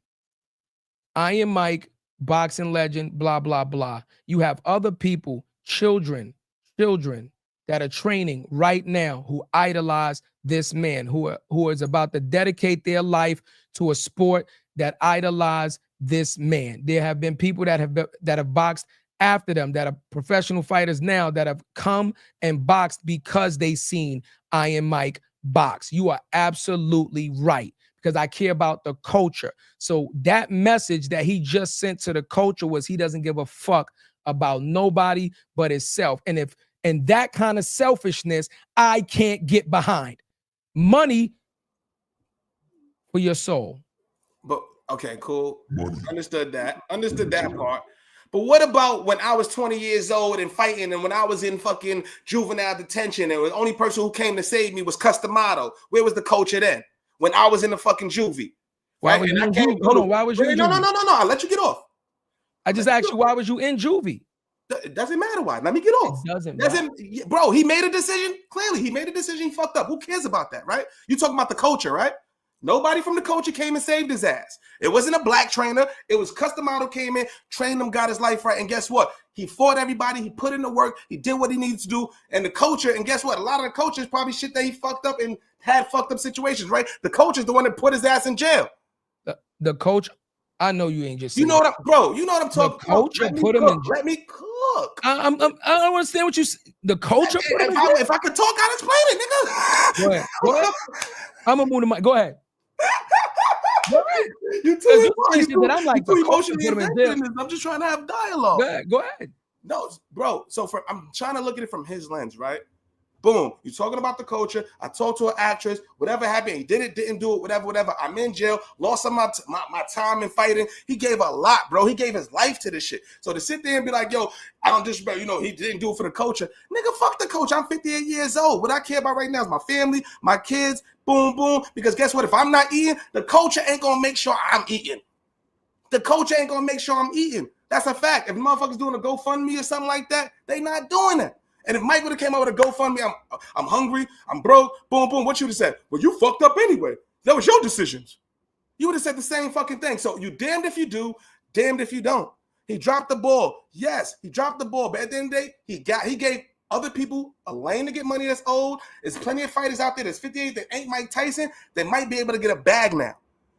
Iron Mike, boxing legend, blah, blah, blah. You have other people, children that are training right now who idolize this man, who is about to dedicate their life to a sport that idolize this man. There have been people that have boxed after them, that are professional fighters now, that have come and boxed because they seen Iron Mike box. You are absolutely right, because I care about the culture. So that message that he just sent to the culture was he doesn't give a fuck about nobody but himself. And that kind of selfishness I can't get behind. Money for your soul. But okay, cool. Understood that part. But what about when I was 20 years old and fighting, and when I was in fucking juvenile detention, and the only person who came to save me was Customato? Where was the culture then? When I was in the fucking juvie. Why was you in juvie? Hold on, why was you in juvie? No. I'll let you get off. I just asked you, why was you in juvie? It doesn't matter why. Let me get off. It doesn't matter. Bro, he made a decision. Clearly, he made a decision. He fucked up. Who cares about that, right? You talking about the culture, right? Nobody from the culture came and saved his ass. It wasn't a black trainer. It was Customato came in, trained him, got his life right. And guess what? He fought everybody. He put in the work. He did what he needed to do. And the culture, and guess what? A lot of the culture is probably shit that he fucked up and had fucked up situations, right? The culture is the one that put his ass in jail. The coach, I know you ain't just. You know what, bro? You know what I'm talking about. The culture put him in jail. Let me cook. I don't understand what you. The culture. If I could talk, I'd explain it, nigga. Go ahead. I'm gonna move the mic. Go ahead. You too that I'm like the emotionally invested in this. I'm just trying to have dialogue. Go ahead. No, bro. So I'm trying to look at it from his lens, right? Boom. You're talking about the culture. I talked to an actress. Whatever happened, he did it, didn't do it, whatever. I'm in jail. Lost some of my time in fighting. He gave a lot, bro. He gave his life to this shit. So to sit there and be like, yo, I don't disrespect, he didn't do it for the culture. Nigga, fuck the culture. I'm 58 years old. What I care about right now is my family, my kids, boom, boom. Because guess what? If I'm not eating, the culture ain't going to make sure I'm eating. The culture ain't going to make sure I'm eating. That's a fact. If motherfuckers doing a GoFundMe or something like that, they not doing that. And if Mike would have came out with a GoFundMe, I'm hungry, I'm broke, boom, boom, what you would have said? Well, you fucked up anyway. That was your decisions. You would have said the same fucking thing. So you damned if you do, damned if you don't. He dropped the ball. Yes, he dropped the ball. But at the end of the day, he gave other people a lane to get money that's old. There's plenty of fighters out there that's 58 that ain't Mike Tyson that might be able to get a bag now.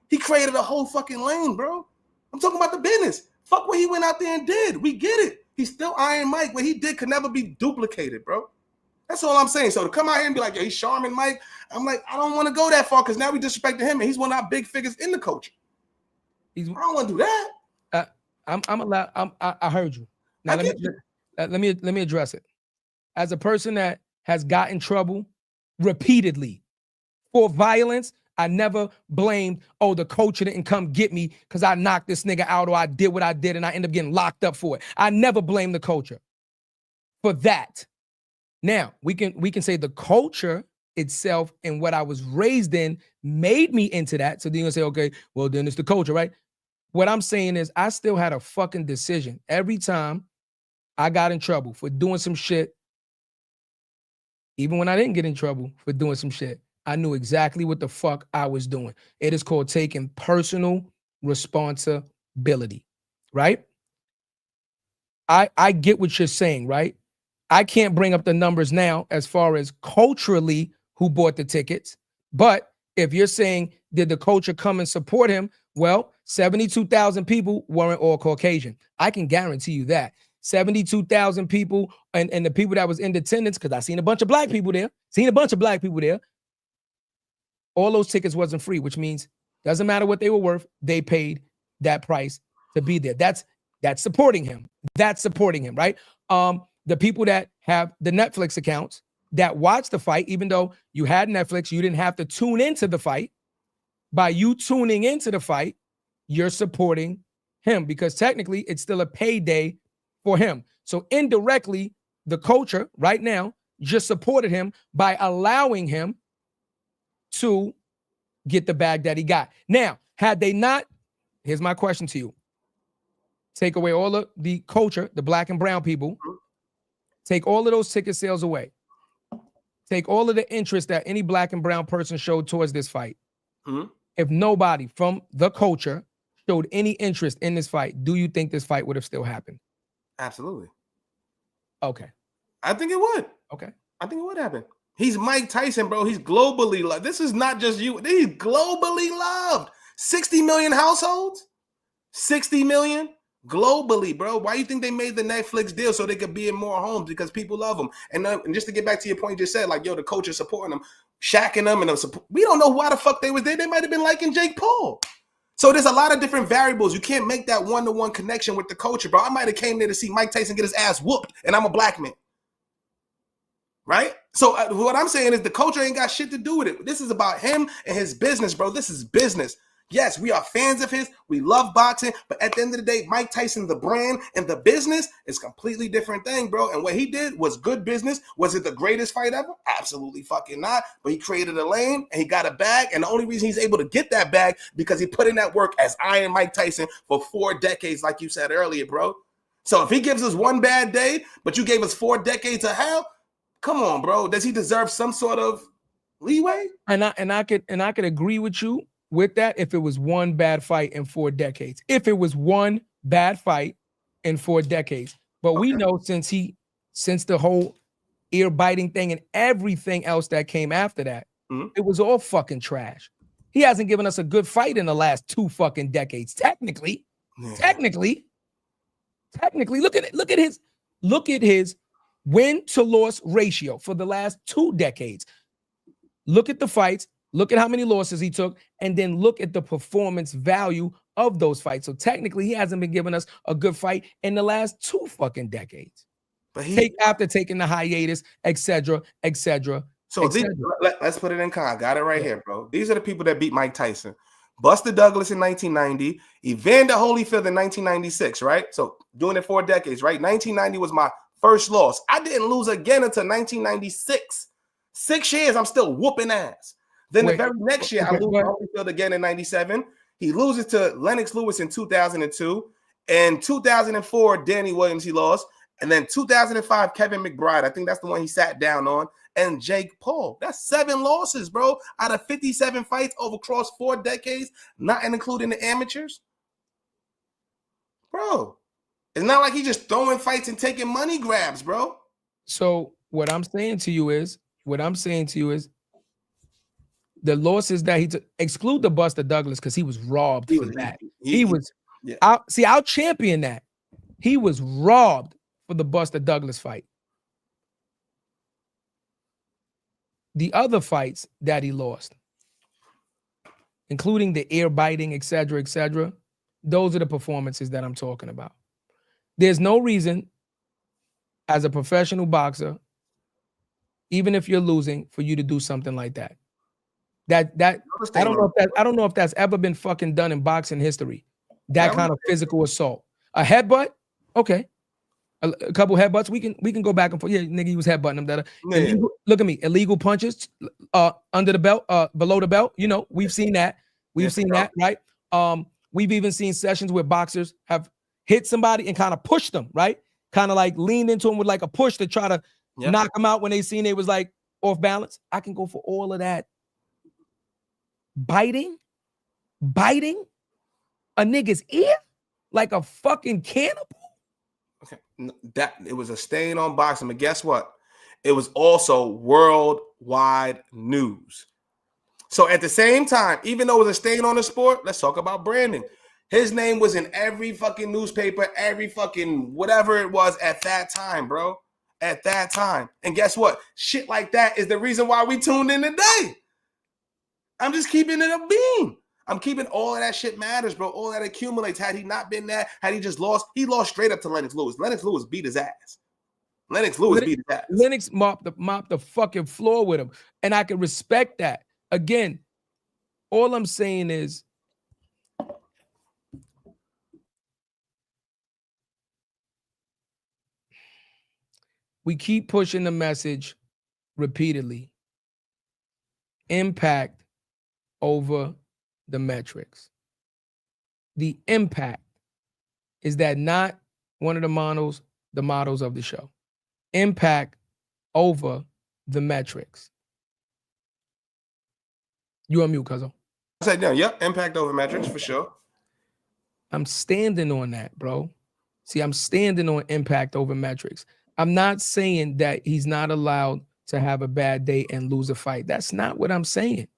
He created a whole fucking lane, bro. I'm talking about the business. Fuck what he went out there and did. We get it. He's still Iron Mike. What he did could never be duplicated, bro. That's all I'm saying. So to come out here and be like, yo, he's Charmin Mike, I'm like, I don't want to go that far because now we disrespecting him and he's one of our big figures in the culture. I don't want to do that. I'm allowed. I heard you. Now let me address it. As a person that has gotten in trouble repeatedly for violence, I never blamed, the culture didn't come get me because I knocked this nigga out or I did what I did and I end up getting locked up for it. I never blamed the culture for that. Now, we can say the culture itself and what I was raised in made me into that. So then you're going to say, okay, well, then it's the culture, right? what I'm saying is I still had a fucking decision. Every time I got in trouble for doing some shit, even when I didn't get in trouble for doing some shit, I knew exactly what the fuck I was doing. It is called taking personal responsibility, right? I get what you're saying, right? I can't bring up the numbers now as far as culturally who bought the tickets, but if you're saying, did the culture come and support him? Well, 72,000 people weren't all Caucasian. I can guarantee you that. 72,000 people and the people that was in attendance, because I seen a bunch of black people there, all those tickets wasn't free, which means doesn't matter what they were worth, they paid that price to be there. That's supporting him. That's supporting him, right? The people that have the Netflix accounts that watch the fight, even though you had Netflix, you didn't have to tune into the fight. By you tuning into the fight, you're supporting him because technically it's still a payday for him. So indirectly, the culture right now just supported him by allowing him to get the bag that he got. Now, had they not, here's my question to you. Take away all of the culture, the black and brown people, take all of those ticket sales away. Take all of the interest that any black and brown person showed towards this fight. Mm-hmm. If nobody from the culture showed any interest in this fight, do you think this fight would have still happened? Absolutely. Okay. I think it would. Okay. I think it would happen. He's Mike Tyson, bro. He's globally loved. This is not just you. He's globally loved. 60 million households? 60 million? Globally, bro. Why you think they made the Netflix deal so they could be in more homes? Because people love them. And just to get back to your point you just said, like, yo, the coach is supporting them, shacking them, and we don't know why the fuck they was there. They might have been liking Jake Paul. So there's a lot of different variables. You can't make that one-to-one connection with the culture, bro. I might have came there to see Mike Tyson get his ass whooped, and I'm a black man. Right? So what I'm saying is the culture ain't got shit to do with it. This is about him and his business, bro. This is business. Yes, we are fans of his. We love boxing. But at the end of the day, Mike Tyson, the brand and the business is a completely different thing, bro. And what he did was good business. Was it the greatest fight ever? Absolutely fucking not. But he created a lane and he got a bag. And the only reason he's able to get that bag because he put in that work as Iron Mike Tyson for 4 decades, like you said earlier, bro. So if he gives us one bad day, but you gave us 4 decades of hell, come on, bro. Does he deserve some sort of leeway? And I could agree with you with that if it was one bad fight in 4 decades. If it was one bad fight in 4 decades. But we know since the whole ear biting thing and everything else that came after that, it was all fucking trash. He hasn't given us a good fight in the last 2 fucking decades. Technically, look at his win to loss ratio for the last 2 decades. Look at the fights, look at how many losses he took, and then look at the performance value of those fights. So technically, he hasn't been giving us a good fight in the last 2 fucking decades. But after taking the hiatus, etc. So let's put it in context. Got it right here, bro. These are the people that beat Mike Tyson. Buster Douglas in 1990, Evander Holyfield in 1996, right? So doing it 4 decades, right? 1990 was my first loss. I didn't lose again until 1996. 6 years, I'm still whooping ass. Then the very next year, I lose Holyfield again in 97. He loses to Lennox Lewis in 2002. In 2004, Danny Williams, he lost. And then 2005, Kevin McBride. I think that's the one he sat down on. And Jake Paul. That's 7 losses, bro, out of 57 fights over across 4 decades, not including the amateurs. Bro, it's not like he's just throwing fights and taking money grabs, bro. So what I'm saying to you is the losses that he took, exclude the Buster Douglas because he was robbed for that. I'll champion that. He was robbed for the Buster Douglas fight. The other fights that he lost, including the ear biting, etc., those are the performances that I'm talking about. There's no reason as a professional boxer, even if you're losing, for you to do something like that. I don't know if that's ever been fucking done in boxing history. That kind of physical assault. A headbutt, okay. A couple headbutts, we can go back and forth. Yeah, nigga, he was headbutting him. Look at me, illegal punches under the belt, below the belt. You know, we've seen that. We've seen that, right? We've even seen sessions where boxers have hit somebody and kind of pushed them, right? Kind of like leaned into them with like a push to try to knock them out when they seen they was like off balance. I can go for all of that. Biting a nigga's ear like a fucking cannibal. Okay, that it was a stain on boxing, but guess what? It was also worldwide news. So at the same time, even though it was a stain on the sport, let's talk about Brandon. His name was in every fucking newspaper, every fucking whatever it was at that time, bro. At that time. And guess what? Shit like that is the reason why we tuned in today. I'm just keeping it a beam. I'm keeping all of that shit matters, bro. All that accumulates. Had he not been that, had he just lost, he lost straight up to Lennox Lewis. Lennox Lewis beat his ass. Lennox beat his ass. Lennox mopped the fucking floor with him. And I can respect that. Again, all I'm saying is we keep pushing the message repeatedly. Impact over the metrics. The impact is that not one of the models of the show. Impact over the metrics. You on mute, Cuzzo. I said, yeah, impact over metrics for sure. I'm standing on that, bro. See, I'm standing on impact over metrics. I'm not saying that he's not allowed to have a bad day and lose a fight. That's not what I'm saying.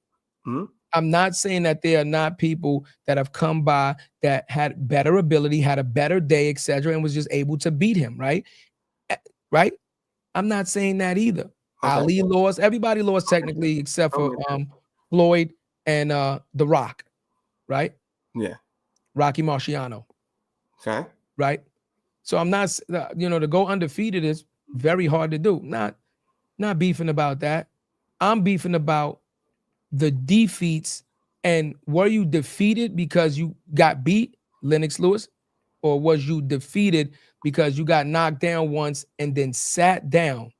Mm-hmm. I'm not saying that there are not people that have come by that had better ability, had a better day, etc., and was just able to beat him, right? Right? I'm not saying that either. Okay. Ali lost. Everybody lost technically except for Floyd and The Rock, right? Yeah. Rocky Marciano. Okay. Right? So I'm not, to go undefeated is very hard to do. Not beefing about that. I'm beefing about the defeats. And were you defeated because you got beat, Lennox Lewis? Or was you defeated because you got knocked down once and then sat down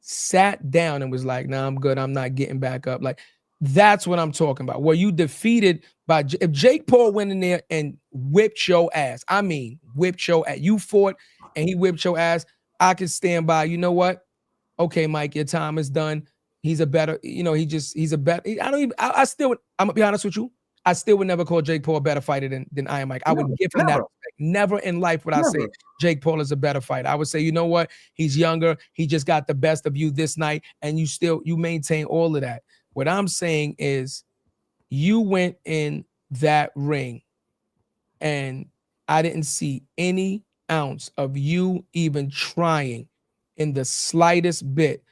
and was like, nah, I'm good. I'm not getting back up. Like, that's what I'm talking about. Were you defeated by, if Jake Paul went in there and whipped your ass, whipped your ass, you fought and he whipped your ass, I can stand by, you know what? Okay, Mike, your time is done. He's a better, he's a better, I'm gonna be honest with you. I still would never call Jake Paul a better fighter than Iron Mike. I would give him that respect. Never in life would I say Jake Paul is a better fighter. I would say, you know what? He's younger. He just got the best of you this night. And you maintain all of that. What I'm saying is you went in that ring and I didn't see any ounce of you even trying in the slightest bit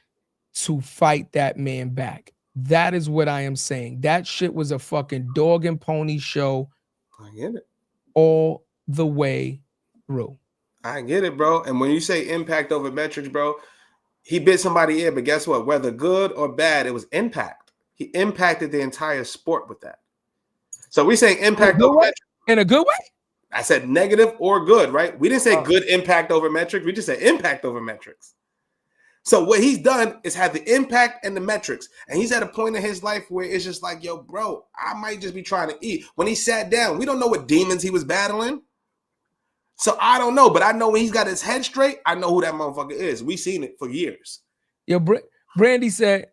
to fight that man back. That is what I am saying. That shit was a fucking dog and pony show. I get it. All the way through. I get it, bro. And when you say impact over metrics, bro, he bit somebody in, but guess what? Whether good or bad, it was impact. He impacted the entire sport with that. So we say impact over metrics. In a good way? I said negative or good, right? We didn't say good impact over metrics. We just said impact over metrics. So what he's done is have the impact and the metrics. And he's at a point in his life where it's just like, yo, bro, I might just be trying to eat. When he sat down, we don't know what demons he was battling. So I don't know. But I know when he's got his head straight, I know who that motherfucker is. We've seen it for years. Yo, Brandy said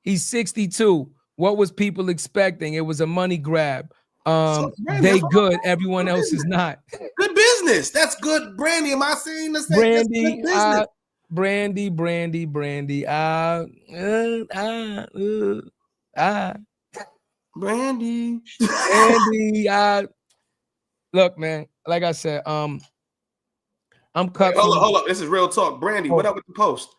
he's 62. What was people expecting? It was a money grab. They good. Everyone else is not. Good business. That's good. Brandy, am I saying the same? Brandy, Brandy. Look, man. Like I said, I'm cut. Hold up. This is real talk. Brandy, what up with the post?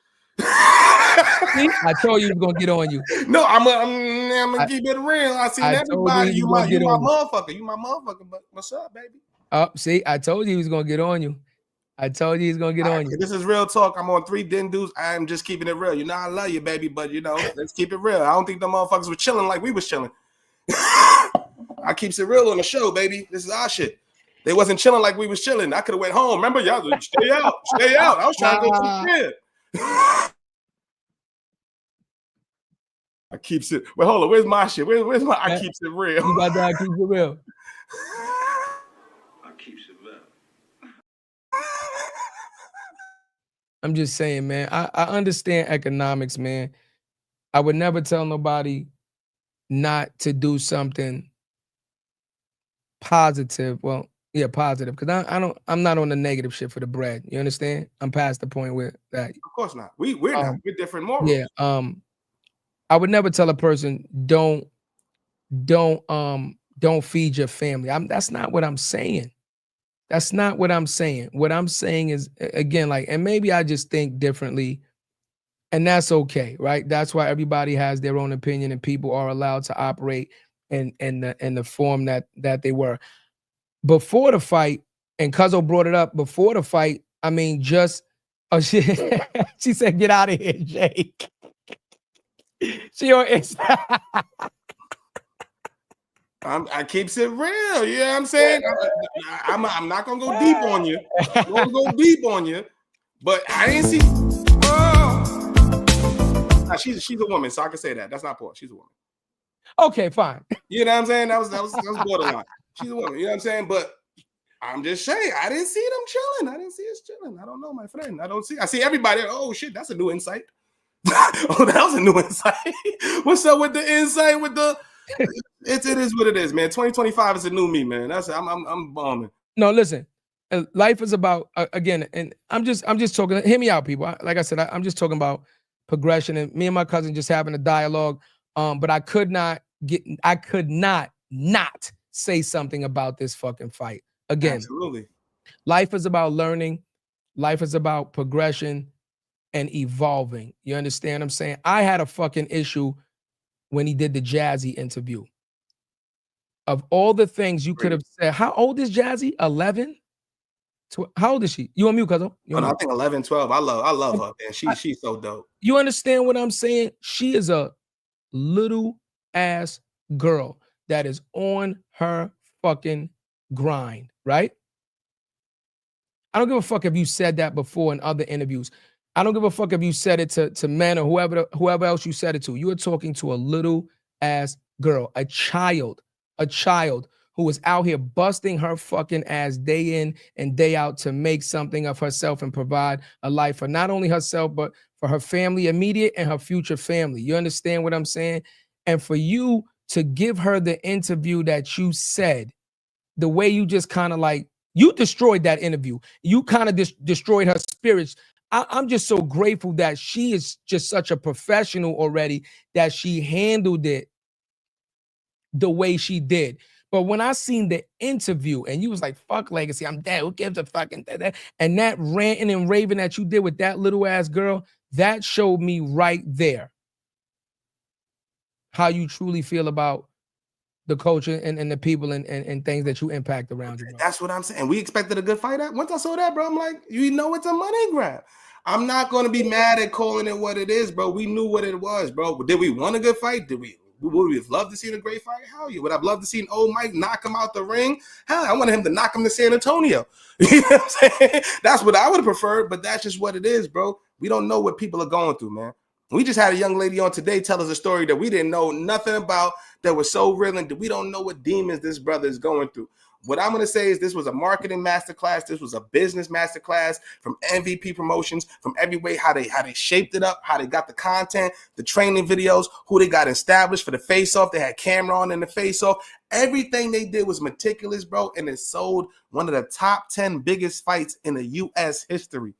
See, I told you he was gonna get on you. No, I'm gonna keep it real. I seen everybody. You my motherfucker. You my motherfucker. But what's up, baby? See, I told you he was gonna get on you. This is real talk. I'm on 3 Dindus. I'm just keeping it real. You know, I love you, baby, but let's keep it real. I don't think the motherfuckers were chilling like we was chilling. I keeps it real on the show, baby. This is our shit. They wasn't chilling like we was chilling. I could have went home. Remember, y'all stay out. I was trying to go to the crib. I keeps it. Well, hold on. Where's my shit? Where's my? I keeps it real. You got that? I keep it real. I keeps it real. I'm just saying, man. I understand economics, man. I would never tell nobody not to do something positive. Well, yeah, positive. Because I'm not on the negative shit for the bread. You understand? I'm past the point where that. Of course not. We're not. We're different morals. Yeah. I would never tell a person don't feed your family. That's not what I'm saying. That's not what I'm saying. What I'm saying is, again, like, and maybe I just think differently, and that's okay, right? That's why everybody has their own opinion, and people are allowed to operate in the form that they were before the fight. And Cuzzo brought it up before the fight. I mean, just she said, "Get out of here, Jake." She on Insta. I keeps it real. You know what I'm saying? I'm not gonna go deep on you. I'm gonna go deep on you, but I didn't see. Nah, she's a woman, so I can say that. That's not poor. She's a woman. Okay, fine. You know what I'm saying? That was borderline. She's a woman. You know what I'm saying? But I'm just saying, I didn't see them chilling. I didn't see us chilling. I don't know, my friend. I see everybody. Oh shit, that's a new insight. Oh, that was a new insight. What's up with the insight? With the it is what it is, man. 2025 is a new me, man. I'm bombing. No, listen. Life is about again, and I'm just talking. Hear me out, people. Like I said, I'm just talking about progression, and me and my cousin just having a dialogue. But I could not not say something about this fucking fight. Again, absolutely. Life is about learning. Life is about progression and evolving. You understand what I'm saying? I had a fucking issue when he did the Jazzy interview. Of all the things you could have said, how old is Jazzy? 11? How old is she? You on mute, Cuzzo? I think 11, 12. I love her, man. She's so dope. You understand what I'm saying? She is a little ass girl that is on her fucking grind, right? I don't give a fuck if you said that before in other interviews. I don't give a fuck if you said it to men or whoever else you said it to. You were talking to a little ass girl, a child who was out here busting her fucking ass day in and day out to make something of herself and provide a life for not only herself, but for her family, immediate and her future family. You understand what I'm saying? And for you to give her the interview that you said, the way you just kind of like, you destroyed that interview. You kind of destroyed her spirits. I'm just so grateful that she is just such a professional already, that she handled it the way she did. But when I seen the interview and you was like, fuck Legacy, I'm dead. Who gives a fucking that? And that ranting and raving that you did with that little ass girl, that showed me right there how you truly feel about the culture and the people and things that you impact around you, bro. That's what I'm saying. We expected a good fight. Once I saw that, bro, I'm like, you know, it's a money grab. I'm not going to be mad at calling it what it is, bro. We knew what it was, bro. Did we want a good fight? Would we have loved to see a great fight? Hell yeah. Would I have loved to see an old Mike knock him out the ring? Hell, I wanted him to knock him to San Antonio. You know what I'm saying? That's what I would have preferred, but that's just what it is, bro. We don't know what people are going through, man. We just had a young lady on today tell us a story that we didn't know nothing about, that was so real, and we don't know what demons this brother is going through. What I'm going to say is this was a marketing masterclass. This was a business masterclass from MVP Promotions, from every way, how they shaped it up, how they got the content, the training videos, who they got established for the face-off. They had camera on in the face-off. Everything they did was meticulous, bro, and it sold one of the top 10 biggest fights in the U.S. history.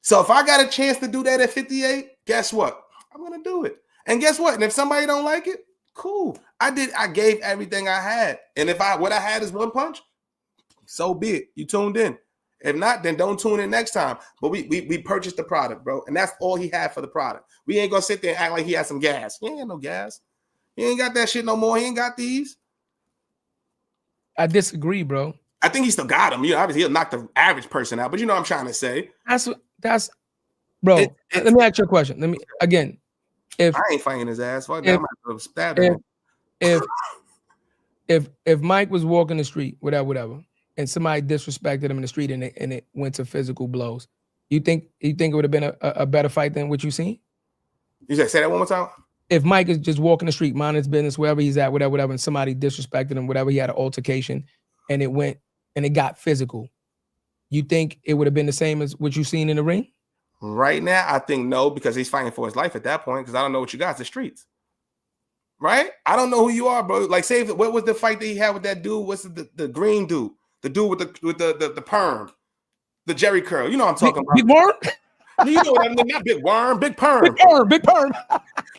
So if I got a chance to do that at 58, guess what? I'm going to do it. And guess what? And if somebody don't like it, cool. I gave everything I had. And if what I had is one punch, so be it. You tuned in. If not, then don't tune in next time. But we purchased the product, bro. And that's all he had for the product. We ain't going to sit there and act like he had some gas. He ain't got no gas. He ain't got that shit no more. He ain't got these. I disagree, bro. I think he still got them. You know, obviously he'll knock the average person out. But you know what I'm trying to say. That's bro. Let me ask you a question. Let me again. If I ain't fighting his ass, fuck that, I'm gonna stab him. If Mike was walking the street, whatever, and somebody disrespected him in the street and it went to physical blows, you think it would have been a better fight than what you seen? You said say that one more time. if Mike is just walking the street, minding his business, wherever he's at, whatever, and somebody disrespected him, whatever, he had an altercation, and it got physical, you think it would have been the same as what you seen in the ring? Right now, I think no, because he's fighting for his life at that point. Because I don't know what you got. It's the streets, right? I don't know who you are, bro. Like, say, what was the fight that he had with that dude? What's the green dude? The dude with the perm, the Jerry curl. You know what I'm talking about? Big Worm? You know what I mean? Not Big Worm, Big Perm. Big Perm.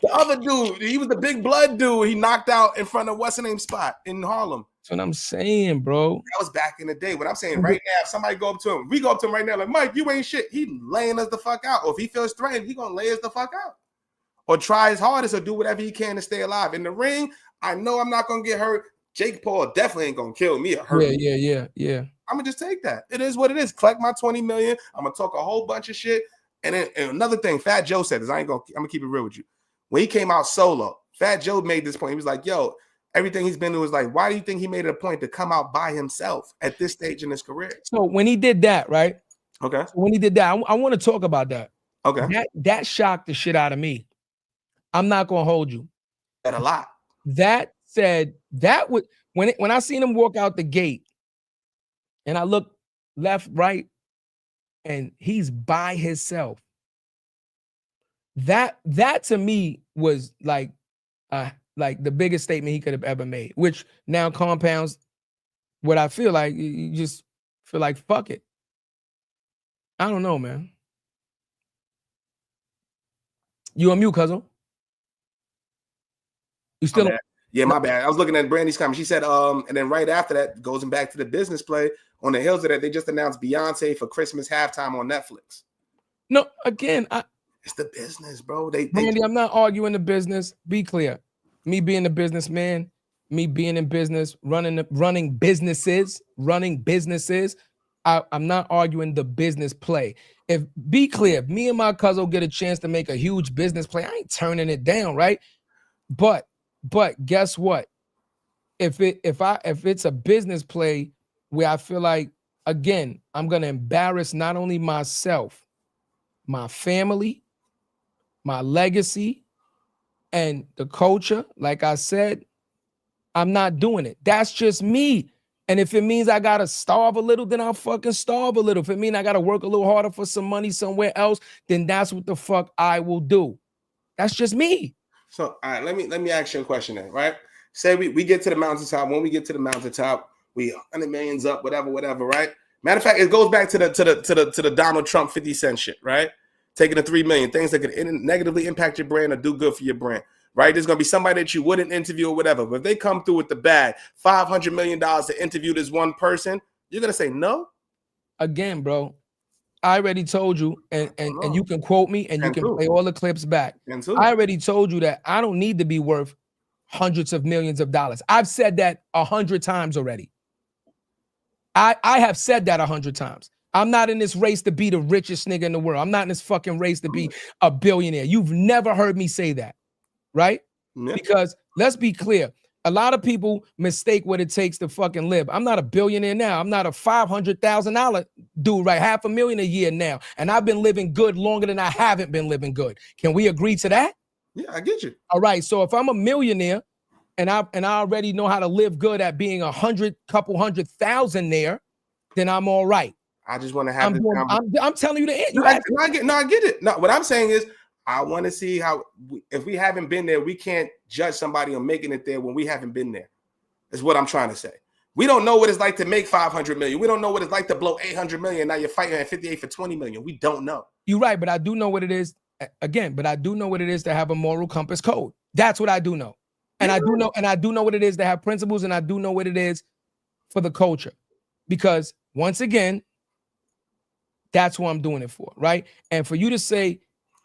The other dude, he was the big blood dude. He knocked out in front of what's the name spot in Harlem. That's what I'm saying, bro. That was back in the day. What I'm saying right now, if somebody go up to him, we go up to him right now, like, Mike, you ain't shit. He laying us the fuck out. Or if he feels threatened, he gonna lay us the fuck out. Or try his hardest or do whatever he can to stay alive. In the ring, I know I'm not gonna get hurt. Jake Paul definitely ain't gonna kill me or hurt me. Yeah. I'm gonna just take that. It is what it is. Collect my 20 million. I'm gonna talk a whole bunch of shit. And then and another thing, Fat Joe said this. I'm gonna keep it real with you. When he came out solo, Fat Joe made this point. He was like, yo, everything he's been through is like, why do you think he made it a point to come out by himself at this stage in his career? So when he did that, right? Okay. So when he did that, I want to talk about that. Okay. That shocked the shit out of me. I'm not gonna hold you. That a lot. That said, that would when I seen him walk out the gate, and I looked left, right, and he's by himself. That to me was like the biggest statement he could have ever made, which now compounds what I feel like. You just feel like, fuck it. I don't know, man. You on mute, cousin? You still? Yeah, my bad. I was looking at Brandy's comment. She said, and then right after that goes back to the business play. On the heels of that, they just announced Beyonce for Christmas halftime on Netflix. No, again, it's the business, bro. Brandy, I'm not arguing the business. Be clear. Me being a businessman, me being in business, running businesses. I'm not arguing the business play. Be clear, me and my cousin get a chance to make a huge business play, I ain't turning it down, right? But guess what? If it's a business play where I feel like, again, I'm gonna embarrass not only myself, my family, my legacy, and the culture, like I said, I'm not doing it. That's just me. And if it means I gotta starve a little, then I'll fucking starve a little. If it means I gotta work a little harder for some money somewhere else, then that's what the fuck I will do. That's just me. So, all right, let me ask you a question then, right? Say we get to the mountaintop. When we get to the mountaintop, we 100 millions up, whatever, right? Matter of fact, it goes back to the Donald Trump 50 cent shit, right? Taking the 3 million, things that could negatively impact your brand or do good for your brand, right? There's gonna be somebody that you wouldn't interview or whatever, but if they come through with the bag, $500 million to interview this one person, you're gonna say no? Again, bro, I already told you, and you can quote me, and you can play all the clips back. I already told you that I don't need to be worth hundreds of millions of dollars. I've said that 100 times already. I have said that 100 times. I'm not in this race to be the richest nigga in the world. I'm not in this fucking race to be a billionaire. You've never heard me say that, right? Yeah. Because let's be clear. A lot of people mistake what it takes to fucking live. I'm not a billionaire now. I'm not a $500,000 dude, right? $500,000 a year now. And I've been living good longer than I haven't been living good. Can we agree to that? Yeah, I get you. All right. So if I'm a millionaire and I already know how to live good at being couple hundred thousand there, then I'm all right. I just want to have I'm telling you the answer. I get it. No, what I'm saying is I want to see how, if we haven't been there, we can't judge somebody on making it there when we haven't been there. Is what I'm trying to say. We don't know what it's like to make 500 million. We don't know what it's like to blow 800 million. Now you're fighting at 58 for 20 million. We don't know. You're right, but I do know what it is. Again, but I do know what it is to have a moral compass code. That's what I do know. And I do know what it is to have principles, and I do know what it is for the culture. Because once again, that's what I'm doing it for, right? And for you to say,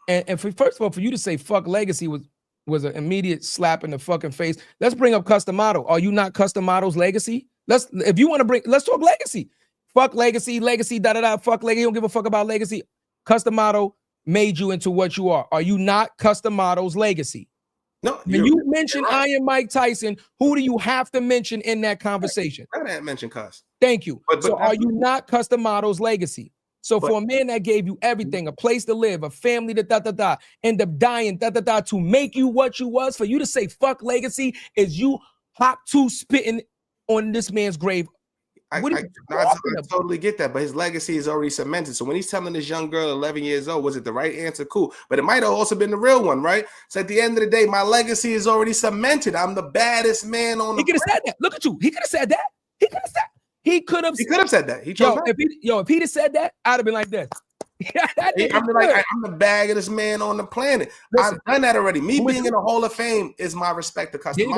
first of all, for you to say fuck legacy was an immediate slap in the fucking face. Let's bring up Customato. Are you not Customado's legacy? Let's talk legacy. Fuck legacy, fuck legacy. You don't give a fuck about legacy. Customato made you into what you are. Are you not Customato's legacy? No. When you mention right. Iron Mike Tyson, who do you have to mention in that conversation? I didn't mention Cuss. Thank you. But are you not Customato's legacy? So for a man that gave you everything, a place to live, a family to end up dying to make you what you was, for you to say fuck legacy is you hop to spitting on this man's grave. I totally get that, but his legacy is already cemented. So when he's telling this young girl, 11 years old, was it the right answer? Cool. But it might have also been the real one, right? So at the end of the day, my legacy is already cemented. I'm the baddest man on the planet. He could have said that. Look at you. He could have said that. He could have said that. He chose if he'd have said that, I'd have been like this. I'm the baddest man on the planet. Listen, I've done that already. Me being in the Hall of Fame is my respect to custom.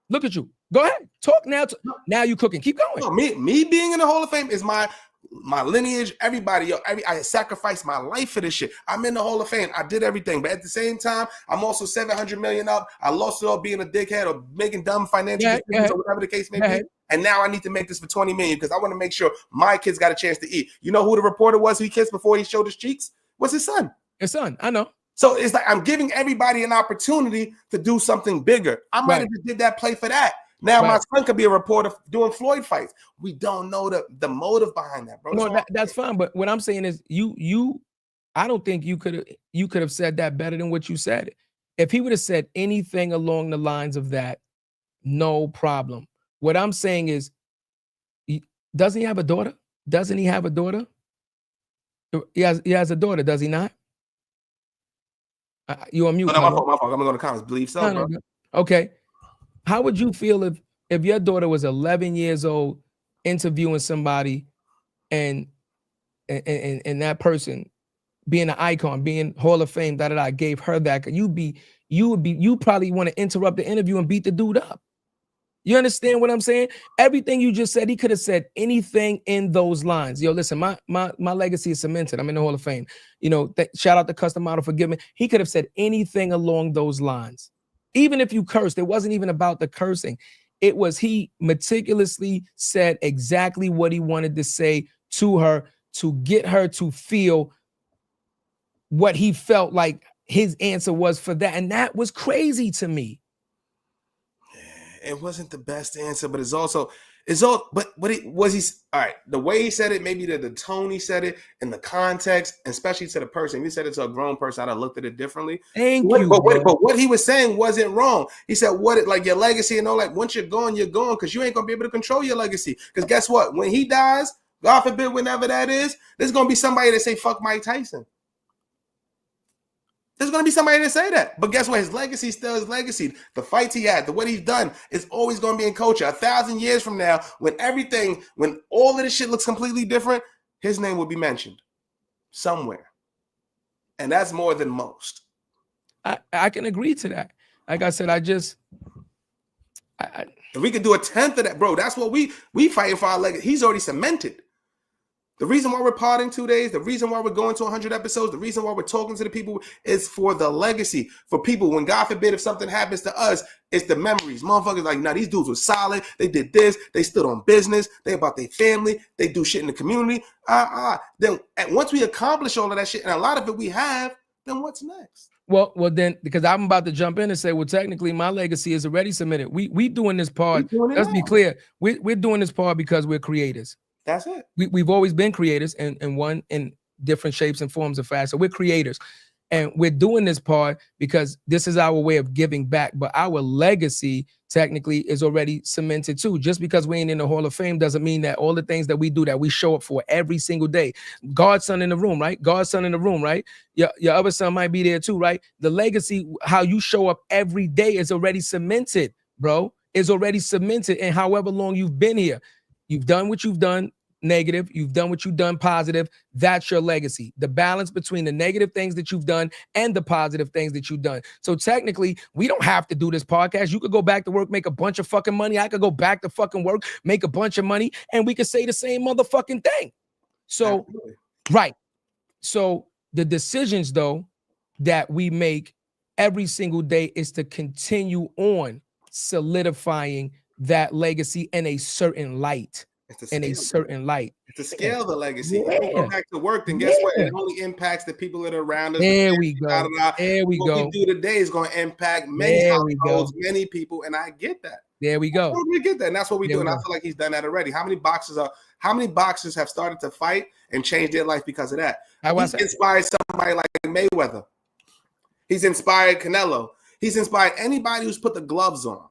Look at you. Go ahead. Talk now. Now you cooking. Keep going. No, me being in the Hall of Fame is my lineage. Everybody, I sacrificed my life for this shit. I'm in the Hall of Fame. I did everything. But at the same time, I'm also 700 million up. I lost it all being a dickhead or making dumb financial decisions or whatever the case may be. And now I need to make this for 20 million because I want to make sure my kids got a chance to eat. You know who the reporter was he kissed before he showed his cheeks? Was his son. His son. I know. So it's like I'm giving everybody an opportunity to do something bigger. I might have just did that play for that. Now my son could be a reporter doing Floyd fights. We don't know the motive behind that, bro. No, that's fine. But what I'm saying is I don't think you could have said that better than what you said. If he would have said anything along the lines of that, no problem. What I'm saying is, doesn't he have a daughter? Doesn't he have a daughter? He has a daughter, does he not? You on mute? No, my fault. I'm gonna go to comments. Believe so, bro. Okay. How would you feel if your daughter was 11 years old interviewing somebody and that person being an icon, being Hall of Fame, gave her that? You probably want to interrupt the interview and beat the dude up. You understand what I'm saying? Everything you just said, he could have said anything in those lines. Yo, listen, my legacy is cemented. I'm in the Hall of Fame. You know, shout out to Custom Model for giving me. He could have said anything along those lines. Even if you cursed, it wasn't even about the cursing. It was he meticulously said exactly what he wanted to say to her to get her to feel what he felt like his answer was for that. And that was crazy to me. It wasn't the best answer, but all right. The way he said it, maybe the tone he said it, and the context, and especially to the person. If he said it to a grown person, I'd have looked at it differently. But what he was saying wasn't wrong. He said, like your legacy and all that, once you're gone, because you ain't gonna be able to control your legacy. Because guess what? When he dies, God forbid, whenever that is, there's gonna be somebody that say fuck Mike Tyson. There's going to be somebody that say that. But guess what? His legacy still his legacy. The fights he had, what he's done is always going to be in culture. 1,000 years from now, when all of this shit looks completely different, his name will be mentioned somewhere. And that's more than most. I can agree to that. Like I said, if we could do 1/10 of that, bro, that's what we fighting for our legacy. He's already cemented. The reason why we're podding 2 days, the reason why we're going to 100 episodes, the reason why we're talking to the people is for the legacy. For people, when God forbid if something happens to us, it's the memories. Motherfuckers like, nah, these dudes were solid. They did this. They stood on business. They about their family. They do shit in the community. Then once we accomplish all of that shit, and a lot of it we have, then what's next? Well, then, because I'm about to jump in and say, well, technically, my legacy is already submitted. We doing this pod. Let's be clear. We're doing this pod because we're creators. That's it. We've always been creators in different shapes and forms of fashion. So we're creators. And we're doing this part because this is our way of giving back. But our legacy technically is already cemented too. Just because we ain't in the Hall of Fame doesn't mean that all the things that we do, that we show up for every single day. God's son in the room, right? God's son in the room, right? Your other son might be there too, right? The legacy, how you show up every day is already cemented, bro. Is already cemented. And however long you've been here, you've done what you've done negative, you've done what you've done positive. That's your legacy. The balance between the negative things that you've done and the positive things that you've done. So technically, we don't have to do this podcast. You could go back to work, make a bunch of fucking money. I could go back to fucking work, make a bunch of money, and we could say the same motherfucking thing. So, right. So the decisions, though, that we make every single day is to continue on solidifying that legacy in a certain light. In a certain light. It's to scale the legacy. If you go back to work, then guess what? It only impacts the people that are around us. There we go. There we go. What we do today is going to impact many households, many people, and I get that. There we go. We get that, and that's what we do. And I go. feel like he's done that already. How many boxers have started to fight and changed their life because of that? He's inspired somebody like Mayweather. He's inspired Canelo. He's inspired anybody who's put the gloves on.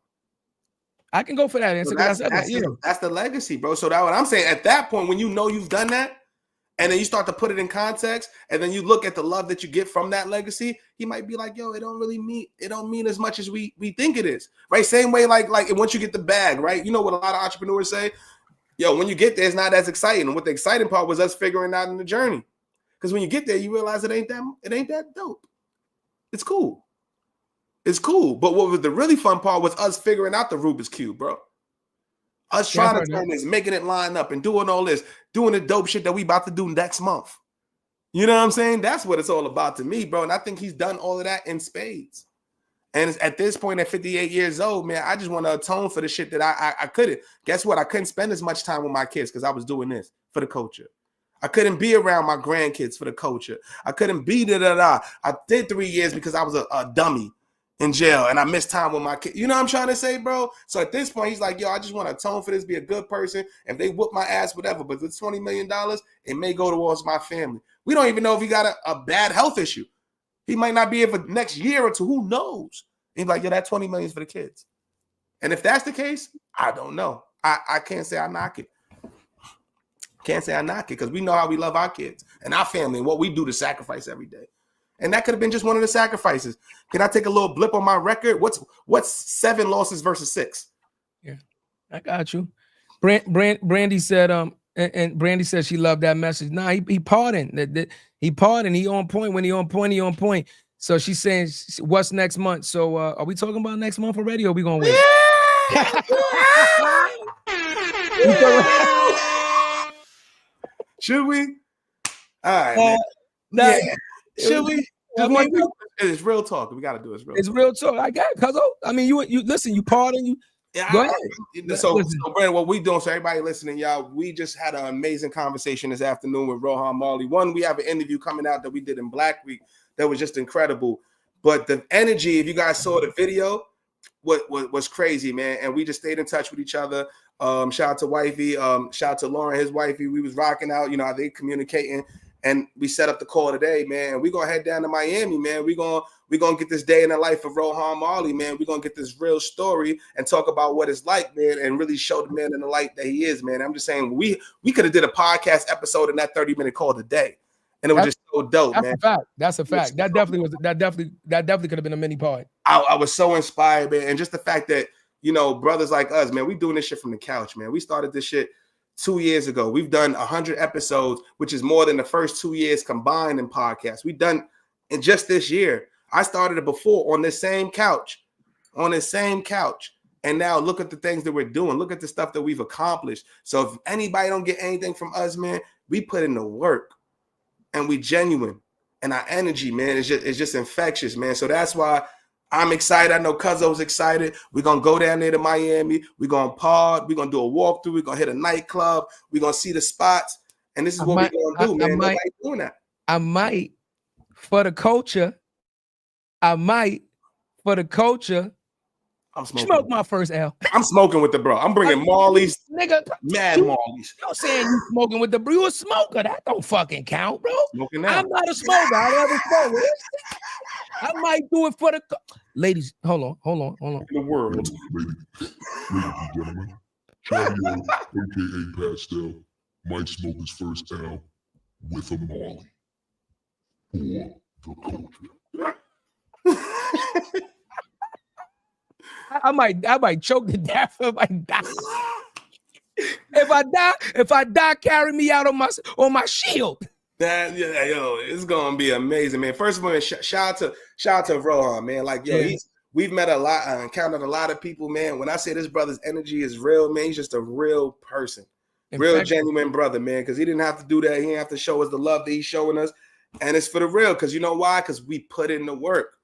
I can go for that. So that's the legacy, bro. So that's what I'm saying. At that point, when you know you've done that, and then you start to put it in context, and then you look at the love that you get from that legacy, he might be like, yo, it don't mean as much as we think it is. Right? Same way, like once you get the bag, right? You know what a lot of entrepreneurs say? Yo, when you get there, it's not as exciting. And what the exciting part was us figuring out in the journey. Because when you get there, you realize it ain't that dope. It's cool. It's cool. But what was the really fun part was us figuring out the Rubik's Cube, bro. Us trying to turn this, making it line up and doing all this, doing the dope shit that we about to do next month. You know what I'm saying? That's what it's all about to me, bro. And I think he's done all of that in spades. And at this point, at 58 years old, man, I just want to atone for the shit that I couldn't. Guess what? I couldn't spend as much time with my kids because I was doing this for the culture. I couldn't be around my grandkids for the culture. I couldn't be da-da-da. I did 3 years because I was a dummy in jail and I missed time with my kids. You know what I'm trying to say, bro? So at this point, he's like, yo, I just want to atone for this, be a good person. If they whoop my ass, whatever. But if it's $20 million, it may go towards my family. We don't even know if he got a bad health issue. He might not be here for next year or two. Who knows? He's like, yeah, that $20 million is for the kids. And if that's the case, I don't know. I can't say I knock it. Can't say I knock it because we know how we love our kids and our family and what we do to sacrifice every day. And that could have been just one of the sacrifices. Can I take a little blip on my record? What's 7 losses versus 6? Yeah, I got you. Brandy said, and Brandy said she loved that message. Nah, he pardoned. He pardoned. He on point. When he on point, he on point. So she's saying, what's next month? So are we talking about next month already, or are we gonna wait? Should we? All right. Yeah. Should we? It's real talk. We got to do it. It's real talk. I got it, cuz. I mean, you listen. You pardon you. Yeah, go ahead. So Brandon, what we doing? So everybody listening, y'all, we just had an amazing conversation this afternoon with Rohan Marley. One, we have an interview coming out that we did in Black Week that was just incredible. But the energy, if you guys saw the video, was crazy, man. And we just stayed in touch with each other. Shout out to Wifey. Shout out to Lauren, his wifey. We was rocking out. You know, they communicating. And we set up the call today, man. We're gonna head down to Miami, man. We're gonna get this day in the life of Rohan Marley, man. We're gonna get this real story and talk about what it's like, man, and really show the man in the light that he is, man. I'm just saying we could have did a podcast episode in that 30-minute call today, and it was just so dope, man. That's a fact. That definitely could have been a mini part. I was so inspired, man, and just the fact that, you know, brothers like us, man, we doing this shit from the couch, man. We started this shit 2 years ago. We've done 100 episodes, which is more than the first 2 years combined in podcasts. We've done in just this year. I started it before on this same couch. And now look at the things that we're doing. Look at the stuff that we've accomplished. So if anybody don't get anything from us, man, we put in the work and we genuine. And our energy, man, is just infectious, man. So that's why I'm excited. I know Cuzzo's excited. We're going to go down there to Miami. We're going to pod. We're going to do a walkthrough. We're going to hit a nightclub. We're going to see the spots. And this is what we're going to do, man. Nobody's doing that. I might, for the culture, I'm smoking. Smoke my first L. I'm smoking with the bro. I'm bringing Marley's. Nigga. Mad Marley's. You're saying you smoking with the bro. You a smoker. That don't fucking count, bro. Smoking now. I'm not a smoker. I never smoke. I might do it for the ladies. Hold on. In the world. Ladies and gentlemen, Chadeo, aka Pastel, might smoke his first L with a Marley for the culture. I might choke to death if I die. If I die, carry me out on my shield. It's gonna be amazing, man. First of all, shout out to Rohan, man. Like, we've met a lot, encountered a lot of people, man. When I say this brother's energy is real, man, he's just a real person, real genuine brother, man. Because he didn't have to do that. He didn't have to show us the love that he's showing us, and it's for the real. Because you know why? Because we put in the work.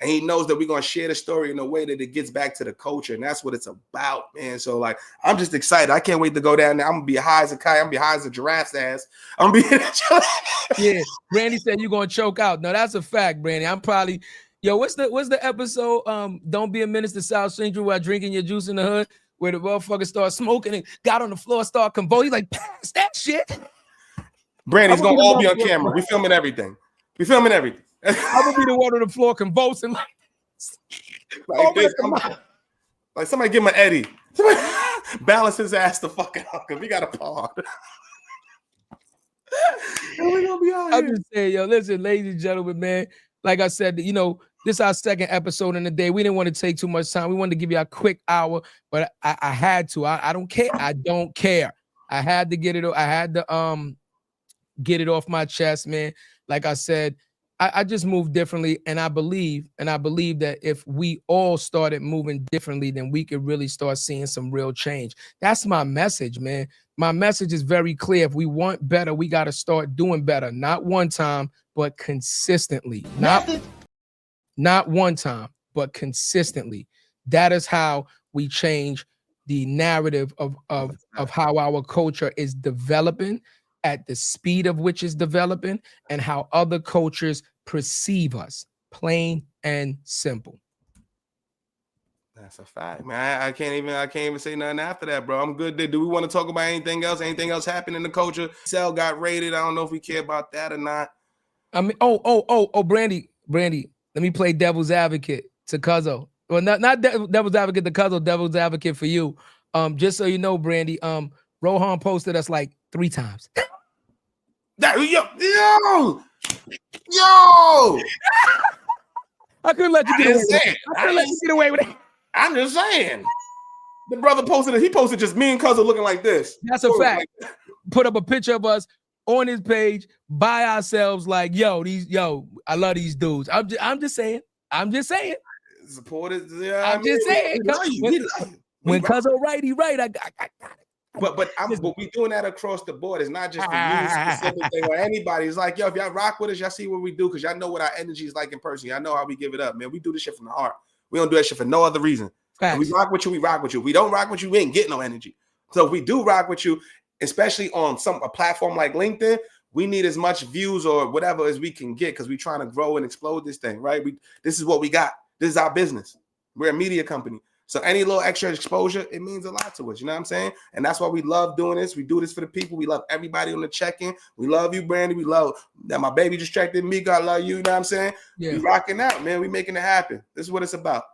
And he knows that we're going to share the story in a way that it gets back to the culture. And that's what it's about, man. So, like, I'm just excited. I can't wait to go down there. I'm going to be high as a kite. I'm going to be high as a giraffe's ass. I'm going to be... Yeah, Brandy said you're going to choke out. No, that's a fact, Brandy. I'm probably, Yo, what's the episode? Don't be a menace to South Central while drinking your juice in the hood, where the motherfucker started smoking and got on the floor, start convulsing. He's like, pass that shit. Brandy's gonna all be on camera. We filming everything. We filming everything. I would be the one on the floor convulsing like this. Like somebody give him an Eddie. Somebody balance his ass the fuck out because we got a pod. And we gonna be out here. I'm just saying, yo, listen, ladies and gentlemen, man. Like I said, you know, this is our second episode in the day. We didn't want to take too much time. We wanted to give you a quick hour, but I had to. I don't care. I don't care. I had to get it. I had to get it off my chest, man. Like I said, I just move differently, and I believe that if we all started moving differently, then we could really start seeing some real change. That's my message, man. My message is very clear. If we want better, we got to start doing better. Not one time, but consistently. Not one time, but consistently. That is how we change the narrative of how our culture is developing, at the speed of which is developing, and how other cultures perceive us, plain and simple. That's a fact, man. I can't even say nothing after that, bro. I'm good. Do we want to talk about anything else? Anything else happened in the culture? Cell got raided. I don't know if we care about that or not. I mean, Brandy, let me play devil's advocate to Cuzzo. Well, not devil's advocate to Cuzzo, devil's advocate for you. Just so you know, Brandy, Rohan posted us like 3 times. Yo! I couldn't let you get away with it. I couldn't let you get away with it. I'm just saying. The brother posted it. He posted just me and Cuzzo looking like this. That's a fact. Put up a picture of us on his page by ourselves, like, I love these dudes. I'm just saying. Supporters. Yeah, I'm just saying. When Cuzzo right, he right. I got it. But we doing that across the board. It's not just for you specific thing or anybody. It's like, yo, if y'all rock with us, y'all see what we do because y'all know what our energy is like in person. Y'all know how we give it up, man. We do this shit from the heart. We don't do that shit for no other reason. We rock with you, we rock with you. We don't rock with you, we ain't getting no energy. So if we do rock with you, especially on a platform like LinkedIn, we need as much views or whatever as we can get because we're trying to grow and explode this thing, right? This is what we got. This is our business. We're a media company. So any little extra exposure, it means a lot to us. You know what I'm saying? And that's why we love doing this. We do this for the people. We love everybody on the check-in. We love you, Brandy. We love that my baby just checked in. Mika, I love you. You know what I'm saying? Yeah. We rocking out, man. We making it happen. This is what it's about.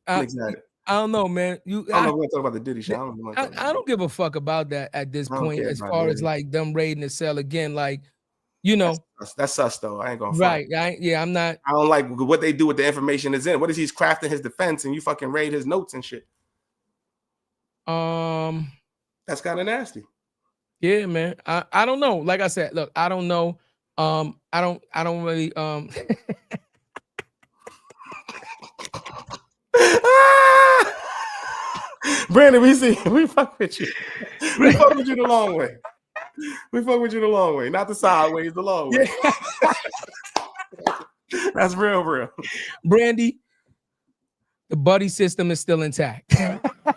I'm excited. I don't know, man. I don't know if we're going to talk about the Diddy shit. I don't give a fuck about that at this point as far as like them raiding the cell again. Like, you know. That's us, though. I ain't going to right. I'm not. I don't like what they do with the information is in. What is he's crafting his defense and you fucking raid his notes and shit? That's kind of nasty. Yeah, man. I don't know. Like I said, look, I don't know. I don't really Brandon, we fuck with you. We fuck with you the long way. We fuck with you the long way, not the sideways, the long way. Yeah. That's real. Brandy, the buddy system is still intact.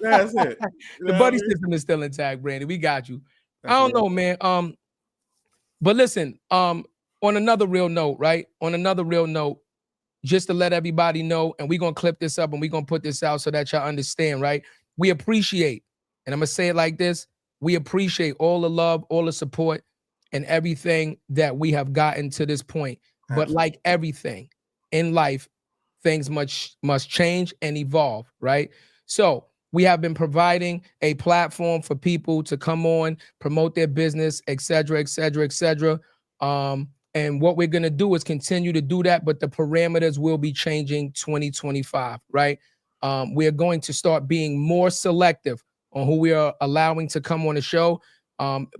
That's it. The buddy system is still intact, Brandy. We got you. That's I don't know, man. But listen, on another real note, right? On another real note, just to let everybody know, and we're gonna clip this up and we're gonna put this out so that y'all understand, right? We appreciate, and I'm gonna say it like this. We appreciate all the love, all the support, and everything that we have gotten to this point. But like everything in life, things must change and evolve, right? So we have been providing a platform for people to come on, promote their business, et cetera, et cetera, et cetera. And what we're going to do is continue to do that, but the parameters will be changing 2025, right? We are going to start being more selective on who we are allowing to come on the show,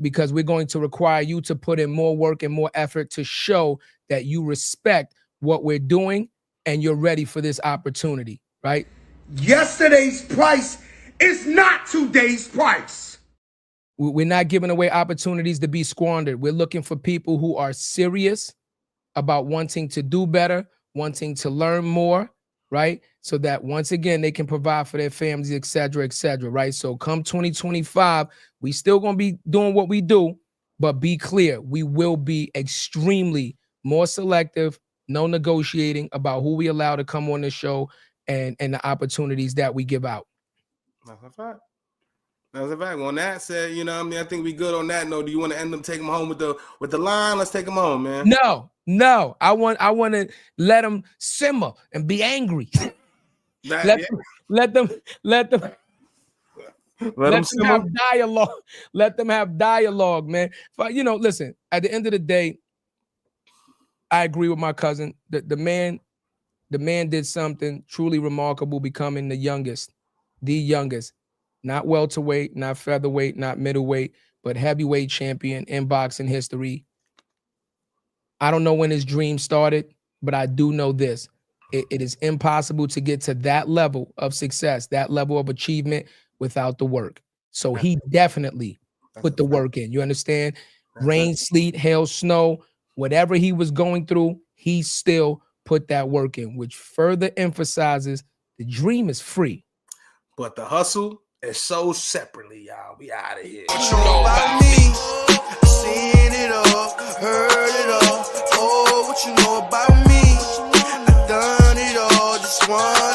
because we're going to require you to put in more work and more effort to show that you respect what we're doing and you're ready for this opportunity, right? Yesterday's price is not today's price. We're not giving away opportunities to be squandered. We're looking for people who are serious about wanting to do better, wanting to learn more, right? So that once again, they can provide for their families, et cetera, right? So come 2025, we still going to be doing what we do, but be clear, we will be extremely more selective, no negotiating about who we allow to come on the show and the opportunities that we give out. That's a fact. That's a fact. On that said, you know what I mean? I think we good on that note. Do you want to end them, take them home with the line? Let's take them home, man. No. I want to let them simmer and be angry. Let them have dialogue. Let them have dialogue, man. But listen, at the end of the day, I agree with my cousin. The man did something truly remarkable, becoming the youngest, not welterweight, not featherweight, not middleweight, but heavyweight champion in boxing history. I don't know when his dream started, but I do know this. It is impossible to get to that level of success, that level of achievement without the work. So he definitely put the work in. You understand? Rain, sleet, hail, snow, whatever he was going through, he still put that work in, which further emphasizes the dream is free. But the hustle is so separately, y'all. We out of here. What you know about me? Seen it all, heard it all. Oh, what you know about me? I done it all, just one.